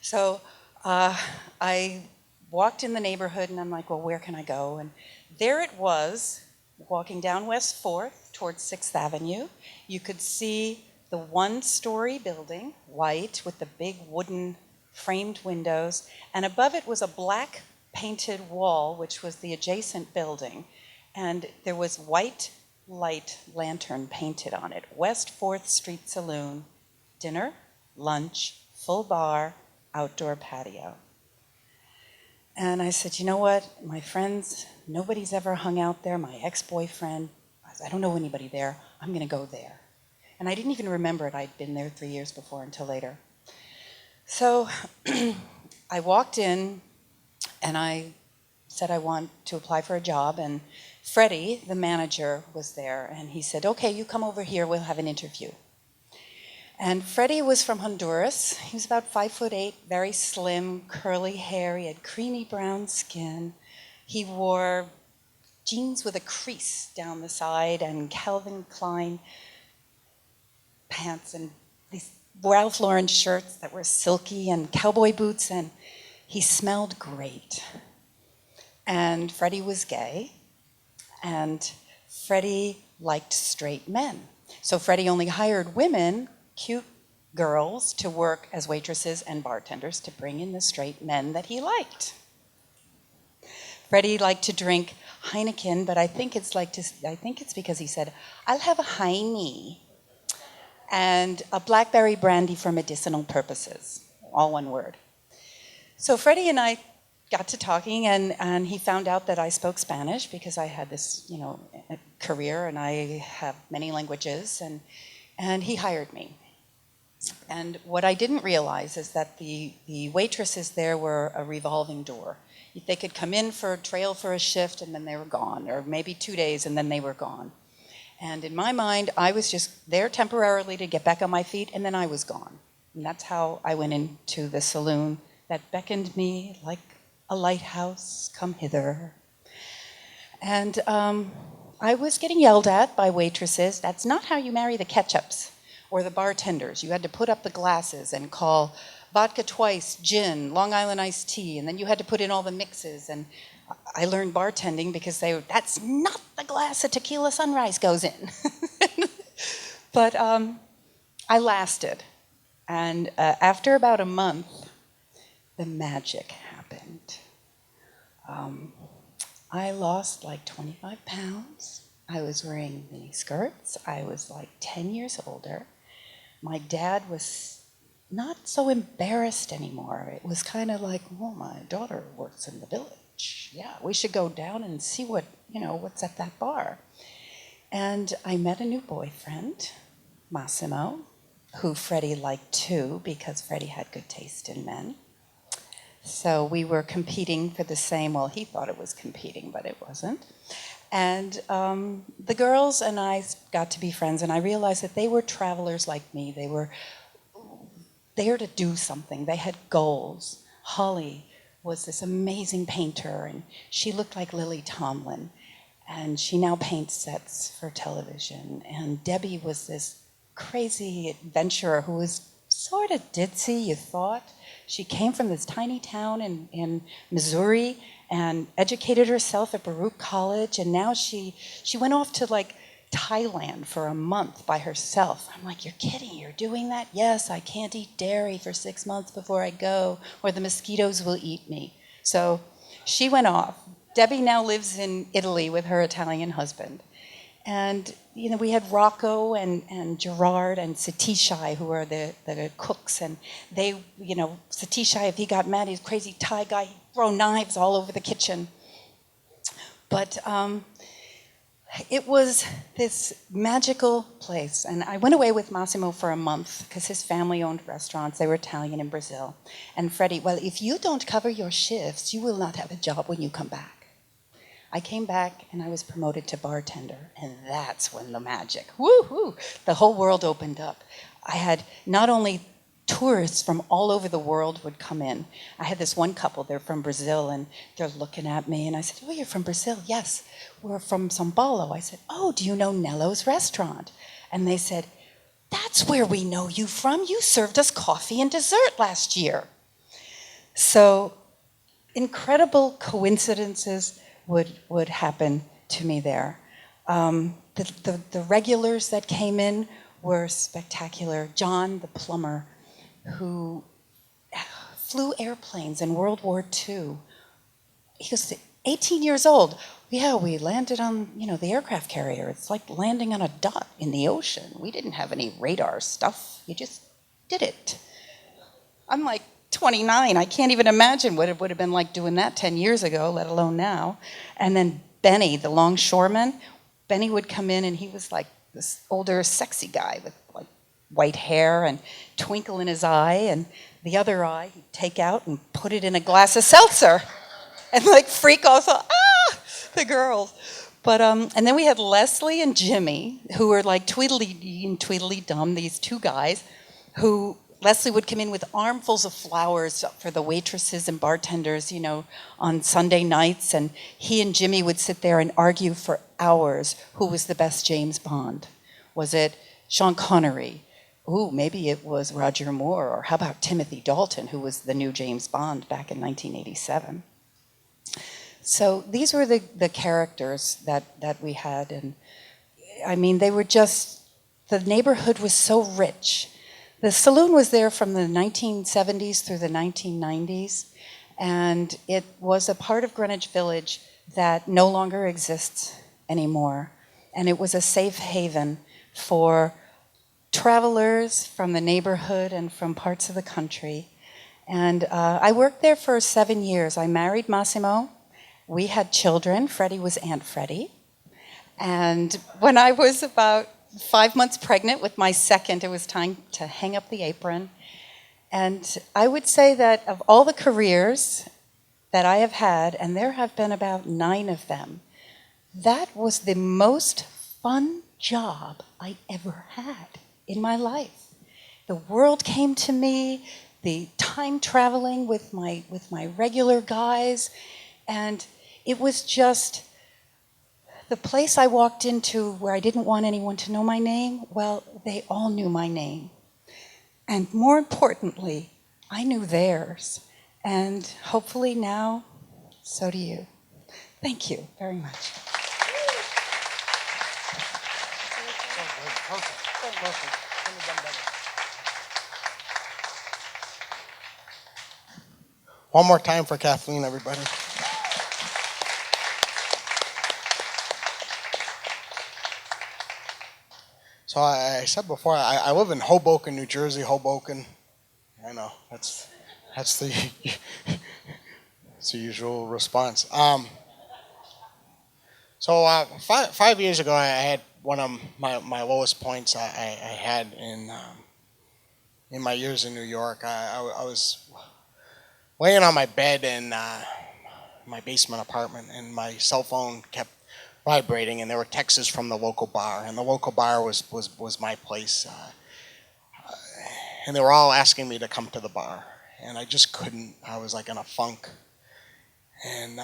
So I walked in the neighborhood, and I'm like, well, where can I go? And there it was, walking down West 4th towards 6th Avenue. You could see the one-story building, white, with the big wooden framed windows, and above it was a black painted wall, which was the adjacent building, and there was white light lantern painted on it. West 4th Street Saloon, dinner, lunch, full bar, outdoor patio. And I said, you know what, my friends, nobody's ever hung out there. My ex-boyfriend, I don't know anybody there. I'm going to go there. And I didn't even remember it. I'd been there 3 years before until later. So I walked in and I said I want to apply for a job. And Freddie, the manager, was there. And he said, okay, you come over here. We'll have an interview. And Freddie was from Honduras. He was about 5'8", very slim, curly hair. He had creamy brown skin. He wore jeans with a crease down the side and Calvin Klein pants and these Ralph Lauren shirts that were silky and cowboy boots, and he smelled great. And Freddie was gay, and Freddie liked straight men. So Freddie only hired women, cute girls, to work as waitresses and bartenders to bring in the straight men that he liked. Freddie liked to drink Heineken, but I think it's because he said, I'll have a Heine and a blackberry brandy for medicinal purposes, all one word. So Freddie and I got to talking, and he found out that I spoke Spanish because I had this, career, and I have many languages, and he hired me. And what I didn't realize is that the waitresses there were a revolving door. They could come in for a trail for a shift, and then they were gone, or maybe 2 days, and then they were gone. And in my mind, I was just there temporarily to get back on my feet, and then I was gone. And that's how I went into the saloon that beckoned me like a lighthouse, come hither. And I was getting yelled at by waitresses. That's not how you marry the ketchups or the bartenders. You had to put up the glasses and call vodka twice, gin, Long Island iced tea, and then you had to put in all the mixes. And I learned bartending because that's not the glass a tequila sunrise goes in. But I lasted. And after about a month, the magic happened. I lost like 25 pounds. I was wearing mini skirts. I was like 10 years older. My dad was not so embarrassed anymore. It was kind of like, well, my daughter works in the village. Yeah, we should go down and see what's at that bar. And I met a new boyfriend, Massimo, who Freddie liked too, because Freddie had good taste in men. So we were competing for the same, well, he thought it was competing, but it wasn't. And the girls and I got to be friends, and I realized that they were travelers like me. They were there to do something. They had goals. Holly was this amazing painter, and she looked like Lily Tomlin, and she now paints sets for television. And Debbie was this crazy adventurer who was sort of ditzy, you thought. She came from this tiny town in Missouri and educated herself at Baruch College, and now she went off to like Thailand for a month by herself. I'm like, you're kidding, you're doing that? Yes, I can't eat dairy for 6 months before I go, or the mosquitoes will eat me. So she went off. Debbie now lives in Italy with her Italian husband. And, you know, we had Rocco and Gerard and Satishai, who are the cooks. And they, you know, Satishai, if he got mad, he's a crazy Thai guy, he'd throw knives all over the kitchen. But it was this magical place. And I went away with Massimo for a month because his family owned restaurants. They were Italian in Brazil. And Freddie, well, if you don't cover your shifts, you will not have a job when you come back. I came back and I was promoted to bartender, and that's when the magic, woo-hoo, the whole world opened up. I had not only tourists from all over the world would come in. I had this one couple, they're from Brazil, and they're looking at me, and I said, oh, you're from Brazil? Yes, we're from São Paulo. I said, oh, do you know Nello's restaurant? And they said, that's where we know you from. You served us coffee and dessert last year. So incredible coincidences would happen to me there. The regulars that came in were spectacular. John, the plumber, who flew airplanes in World War II. He was 18 years old. Yeah, we landed on, you know, the aircraft carrier. It's like landing on a dot in the ocean. We didn't have any radar stuff. You just did it. I'm like 29. I can't even imagine what it would have been like doing that 10 years ago, let alone now. And then Benny, the longshoreman, Benny would come in and he was like this older, sexy guy with like white hair and twinkle in his eye, and the other eye he'd take out and put it in a glass of seltzer and like freak off, the girls. But and then we had Leslie and Jimmy, who were like Tweedledee and Tweedledum, these two guys who Leslie would come in with armfuls of flowers for the waitresses and bartenders, you know, on Sunday nights, and he and Jimmy would sit there and argue for hours who was the best James Bond. Was it Sean Connery? Ooh, maybe it was Roger Moore, or how about Timothy Dalton, who was the new James Bond back in 1987. So these were the characters that we had, and I mean, they were just, the neighborhood was so rich. The saloon was there from the 1970s through the 1990s, and it was a part of Greenwich Village that no longer exists anymore. And it was a safe haven for travelers from the neighborhood and from parts of the country. And I worked there for 7 years. I married Massimo. We had children. Freddie was Aunt Freddie. And when I was about 5 months pregnant with my second, it was time to hang up the apron. And I would say that of all the careers that I have had, and there have been about 9 of them, that was the most fun job I ever had in my life. The world came to me, the time traveling with my regular guys, and it was just the place I walked into where I didn't want anyone to know my name. Well, they all knew my name. And more importantly, I knew theirs. And hopefully now, so do you. Thank you very much. One more time for Kathleen, everybody. So I said before, I live in Hoboken, New Jersey, Hoboken. I know, that's the, that's the usual response. So 5 years ago, I had one of my lowest points I had in my years in New York. I was laying on my bed in my basement apartment, and my cell phone kept vibrating, and there were texts from the local bar, and the local bar was my place, and they were all asking me to come to the bar, and I just couldn't. I was like in a funk. And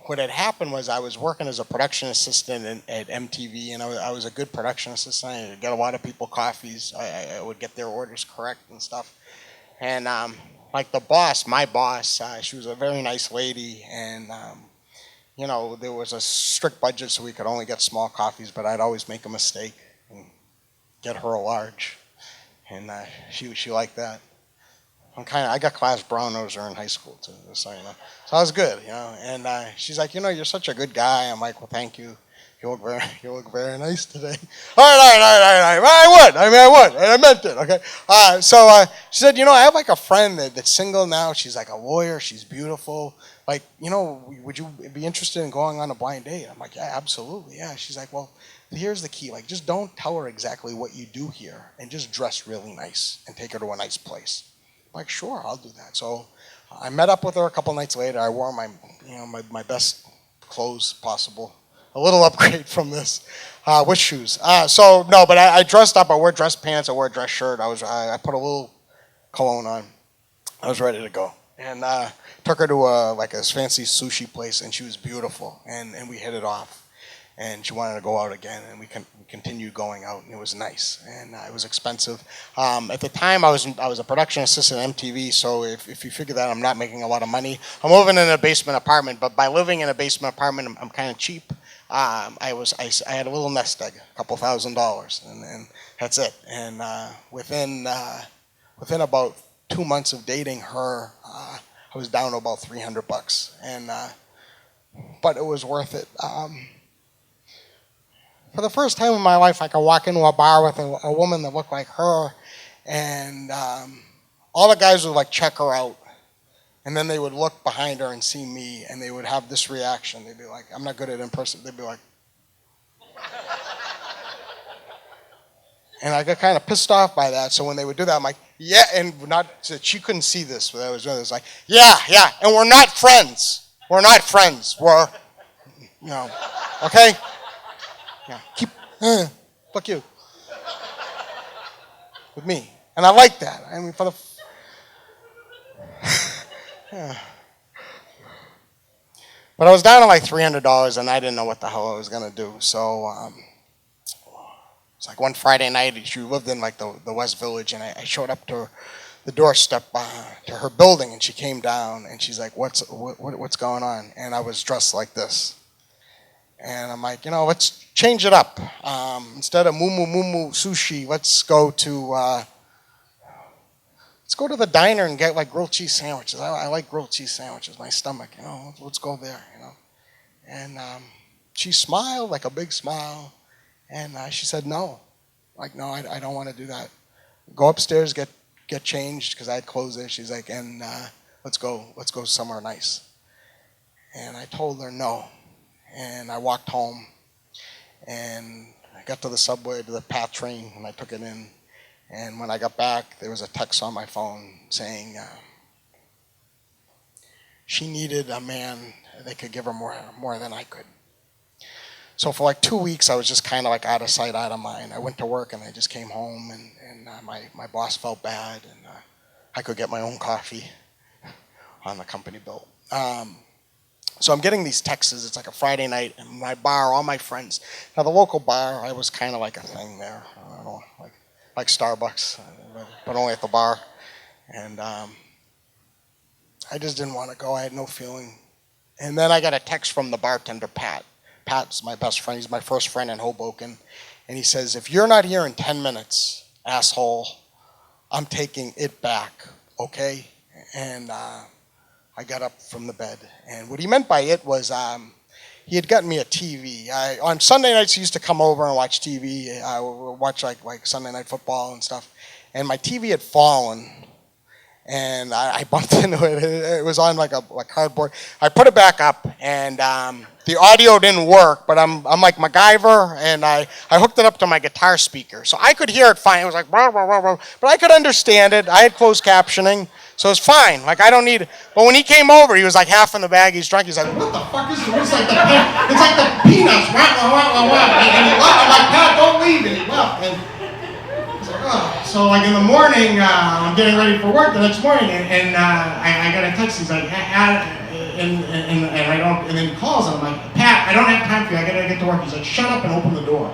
what had happened was I was working as a production assistant at MTV, and I was a good production assistant. I would get a lot of people coffees. I would get their orders correct and stuff. And like the boss, my boss, she was a very nice lady, and there was a strict budget, so we could only get small coffees. But I'd always make a mistake and get her a large, and she liked that. I got class brown noser in high school too, so you know. So I was good, And she's like, you're such a good guy. I'm like, well, thank you. You look very nice today. All right. I would. And I meant it. Okay. So she said, I have like a friend that's single now. She's like a lawyer. She's beautiful. Like, would you be interested in going on a blind date? I'm like, yeah, absolutely. Yeah. She's like, well, here's the key. Like, just don't tell her exactly what you do here, and just dress really nice and take her to a nice place. Like, sure, I'll do that. So I met up with her a couple nights later. I wore my best clothes possible. A little upgrade from this with shoes. But I dressed up. I wore dress pants. I wore a dress shirt. I put a little cologne on. I was ready to go. And took her to a fancy sushi place, and she was beautiful. And we hit it off. And she wanted to go out again, and we continued going out, and it was nice, and it was expensive. At the time, I was a production assistant at MTV, so if you figure that I'm not making a lot of money, I'm living in a basement apartment. But by living in a basement apartment, I'm kind of cheap. I had a little nest egg, a couple $1,000s, and that's it. And within about 2 months of dating her, I was down to about $300, and but it was worth it. For the first time in my life, I could walk into a bar with a woman that looked like her, and all the guys would check her out, and then they would look behind her and see me, and they would have this reaction. They'd be like, I'm not good at impersonation. They'd be like, and I got kind of pissed off by that. So when they would do that, I'm like, yeah, and not that she couldn't see this, but I was doing this like, yeah, and we're not friends. We're not friends. We're, okay. Yeah, fuck you. With me. And I like that. I mean, yeah. But I was down to $300, and I didn't know what the hell I was going to do. So it's one Friday night. She lived in the West Village, and I showed up to the doorstep to her building, and she came down, and she's like, what's going on? And I was dressed like this. And I'm like, let's change it up. Instead of moo sushi, let's go to the diner and get grilled cheese sandwiches. I like grilled cheese sandwiches. My stomach, let's go there, And she smiled, a big smile, and she said no. No, I don't want to do that. Go upstairs, get changed, because I had clothes there. She's like, and let's go somewhere nice. And I told her no. And I walked home, and I got to the subway, to the PATH train, and I took it in. And when I got back, there was a text on my phone saying she needed a man that could give her more than I could. So for 2 weeks, I was just kind of out of sight, out of mind. I went to work, and I just came home, and my boss felt bad, and I could get my own coffee on the company bill. So I'm getting these texts. It's a Friday night, and my bar, all my friends. Now, the local bar, I was kind of a thing there. I don't know, like Starbucks, but only at the bar. And I just didn't want to go. I had no feeling. And then I got a text from the bartender, Pat. Pat's my best friend. He's my first friend in Hoboken. And he says, if you're not here in 10 minutes, asshole, I'm taking it back, okay? And I got up from the bed, and what he meant by it was he had gotten me a TV. On Sunday nights, he used to come over and watch TV. I would watch like Sunday Night Football and stuff, and my TV had fallen, and I bumped into it. It was on like cardboard. I put it back up, and the audio didn't work, but I'm like MacGyver, and I hooked it up to my guitar speaker. So I could hear it fine. It was like, blah, blah, blah, blah, but I could understand it. I had closed captioning, so it's fine. Like, I don't need it. But when he came over, he was like half in the bag. He's drunk. He's like, what the fuck is this? It's like the peanuts. Wah, wah, wah, wah, wah. And he left. I'm like, Pat, don't leave. And he left. And so like in the morning, I'm getting ready for work the next morning, and I got a text. He's like, and I don't, and then he calls, and I'm like, Pat, I don't have time for you. I gotta get to work. He's like, shut up and open the door.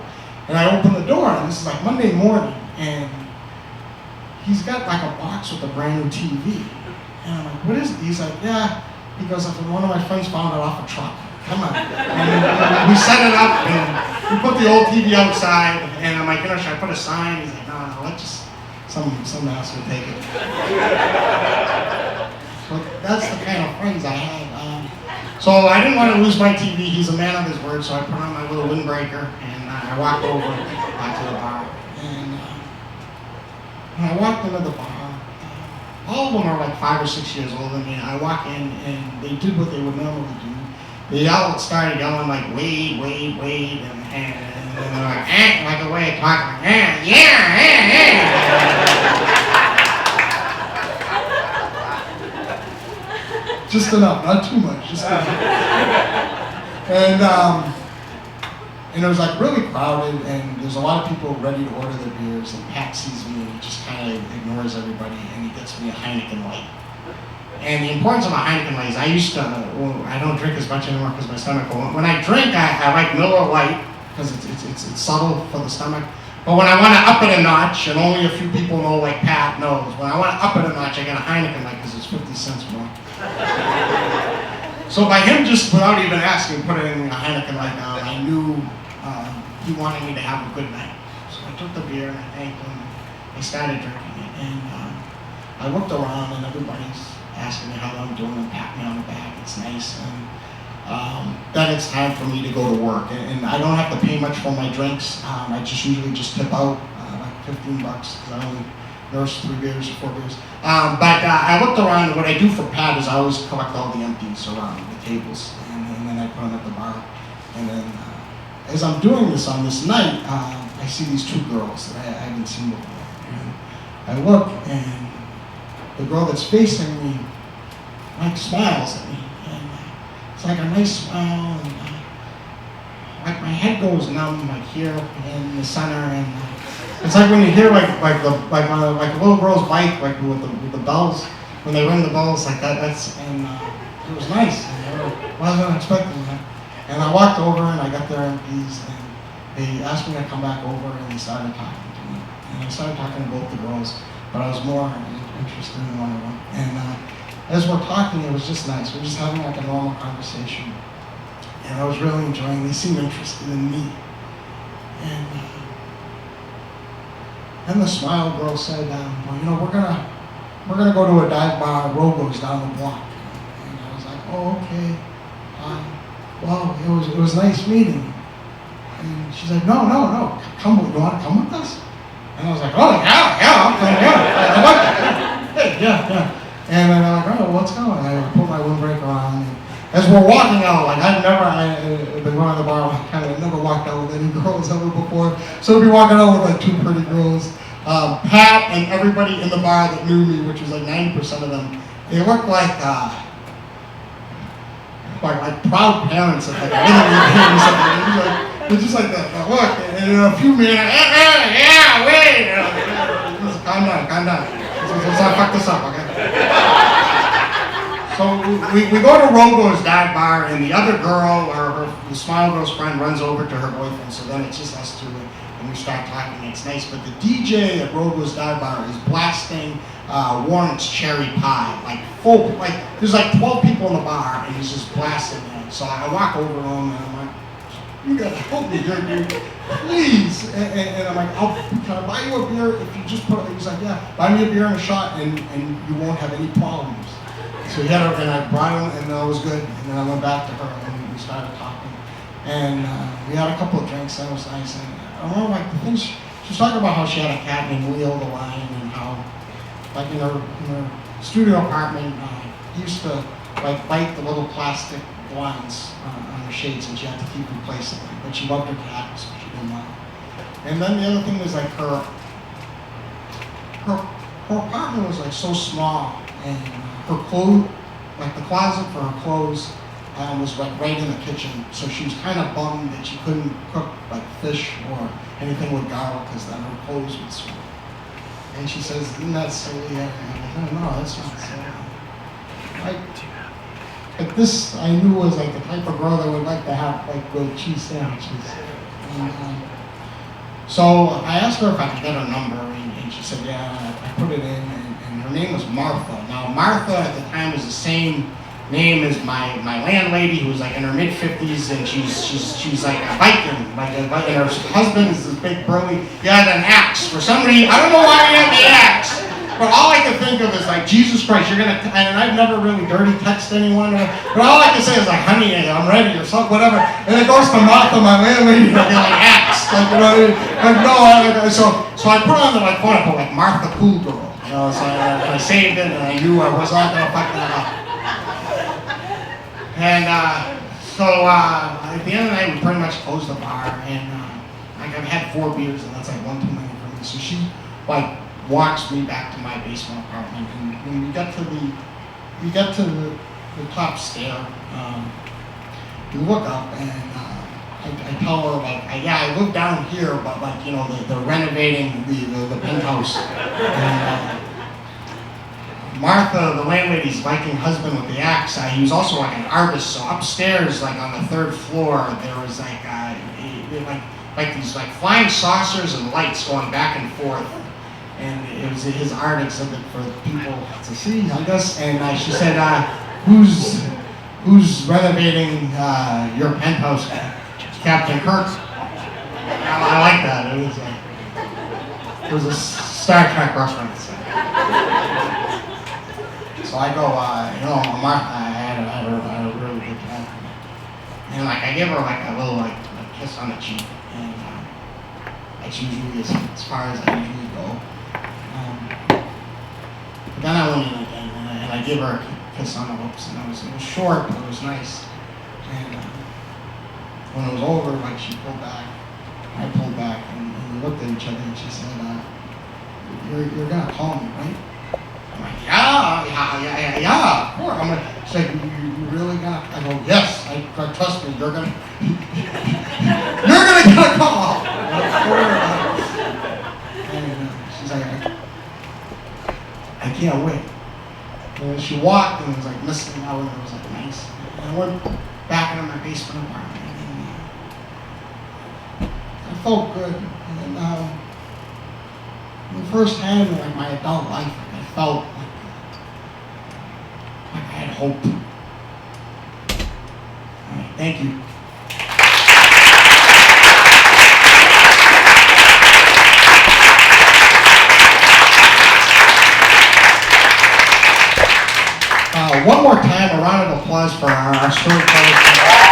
And I open the door, and this is like Monday morning, and he's got like a box with a brand new TV. And I'm like, what is it? He's like, yeah. He goes, one of my friends found it off a truck. Come on. And we set it up, and we put the old TV outside, and I'm like, should I put a sign? He's like, no, let just some asshole take it. So that's the kind of friends I had. So I didn't want to lose my TV. He's a man of his word, so I put on my little windbreaker, and I walked over to the bar. And when I walked into the bar, all of them are like 5 or 6 years older than me. I walk in, and they did what they would normally do. They started yelling like, Wade, Wade, Wade, and they're like, like a way of talking, like, yeah. Just enough, not too much, just enough. And it was like really crowded, and there's a lot of people ready to order their beers, and Pat sees me, and he just kind of ignores everybody, and he gets me a Heineken Light. And the importance of a Heineken Light is I don't drink as much anymore because my stomach won't. When I drink, I like Miller Lite because it's subtle for the stomach. But when I want to up it a notch, and only a few people know, like Pat knows, when I want to up it a notch, I get a Heineken Light because it's 50 cents more. So by him just without even asking, putting a Heineken Light down, I knew he wanted me to have a good night. So I took the beer and I thanked him. I started drinking it, and I looked around, and everybody's asking me how I'm doing and pat me on the back. It's nice. And then it's time for me to go to work. And I don't have to pay much for my drinks. I usually tip out like $15 because I only nurse 3 beers or 4 beers. But I looked around, and what I do for Pat is I always collect all the empties around the tables, and then I put them at the bar. And then as I'm doing this on this night, I see these 2 girls that I haven't seen before. And I look, and the girl that's facing me, like, smiles at me, and it's like a nice smile, and like my head goes numb, like here in the center, and it's like when you hear like a little girl's bike, like with the bells, when they ring the bells like that. It was nice. I wasn't expecting that. And I walked over, and I got their MPs, and they asked me to come back over, and they started talking to me, and I started talking to both the girls, but I was more interested in one of them. And as we're talking, it was just nice. We're just having like a normal conversation. And I was really enjoying it. They seemed interested in me. And then the smile girl said, well, we're gonna go to a dive bar, Rogo's down the block. And I was like, oh, okay. Well, it was nice meeting you. And she's like, no, come, you want to come with us? And I was like, oh, yeah, I'll come, yeah. Hey, yeah. And then I'm like, oh, let's go. And I put my windbreaker on. And as we're walking out, like I've been going to the bar, I never walked out with any girls ever before. So we'd be walking out with like 2 pretty girls. Pat and everybody in the bar that knew me, which was like 90% of them, they looked like proud parents of like anything or something. It's just like that look, and in a few minutes, yeah, wait. Calm down. Let's not fuck this up, okay? So we go to Rogo's dive bar, and the other girl, or the smile girl's friend, runs over to her boyfriend. So then it's just us 2, and we start talking. It's nice, but the DJ at Rogo's dive bar is blasting Warrant's Cherry Pie, like full, like there's like 12 people in the bar, and he's just blasting it. So I walk over to him, and I'm like, you gotta help me here, dude, please. And I'm like, can I buy you a beer if you just put it? He's like, yeah, buy me a beer and a shot, and you won't have any problems. So he had her, and I brought him, and that was good. And then I went back to her, and we started talking. And we had a couple of drinks, that was nice. And I remember like the things, she was talking about how she had a cat named Leo the lion, and how, like in her studio apartment, he used to like bite the little plastic blinds on her shades, and she had to keep replacing them. But she loved her cat, so she didn't mind. And then the other thing was like her apartment was like so small, and her clothes, like the closet for her clothes, was like right in the kitchen. So she was kind of bummed that she couldn't cook like fish or anything with garlic, because then her clothes would smell. And she says, "Isn't that silly?" And I'm like, "No, that's not silly." Like this, I knew was like the type of girl that would like to have like grilled cheese sandwiches. And, so I asked her if I could get her number, and she said, "Yeah." I put it in, and her name was Martha. Now Martha at the time was the same name as my landlady, who was like in her mid-50s, and she's like a Viking, and her husband is this big burly. He had an axe for some reason. I don't know why he had the axe, but all I could think of is like, Jesus Christ, you're gonna. And I've never really dirty texted anyone, but all I can say is like, "Honey, I'm ready," or something, whatever. And it goes to Martha, my landlady, like axe, like, you know. Like no, so I put on the like phone, I put like Martha Cool Girl, you know. So I saved it, and I knew I was not gonna fuck that up. And so at the end of the night, we pretty much closed the bar, and like I've had 4 beers, and that's like one too many for me. So she like walks me back to my basement apartment, and when we get to the top stair, we look up, and I tell her like, I live down here, but like, you know, they're renovating the penthouse. And, Martha, the landlady's Viking husband with the axe, he was also like an artist. So upstairs, like on the 3rd floor, there was like these like flying saucers and lights going back and forth, and it was his art exhibit for people to see, I guess. And she said, "Who's renovating your penthouse, Captain Kirk?" I like that. It was a Star Trek reference. So I go, Martha, I had a really good time. And like I give her like a little like kiss on the cheek, and that's usually as far as I usually go. But then I went in again, and I give her a kiss on the lips, and it was short, but it was nice. And when it was over, like she pulled back, I pulled back, and we looked at each other, and she said, "You're gonna call me, right?" I'm like, yeah, of course. I'm like, she's like, you really gonna? I go, yes. Trust me, you're gonna get a call. And she's like, I can't wait. And she walked, and it was like misting out, and it was like nice. And I went back into my basement apartment, and I felt good. And the first time in like my adult life, I felt like I had hope. All right, thank you. One more time, a round of applause for our storytellers.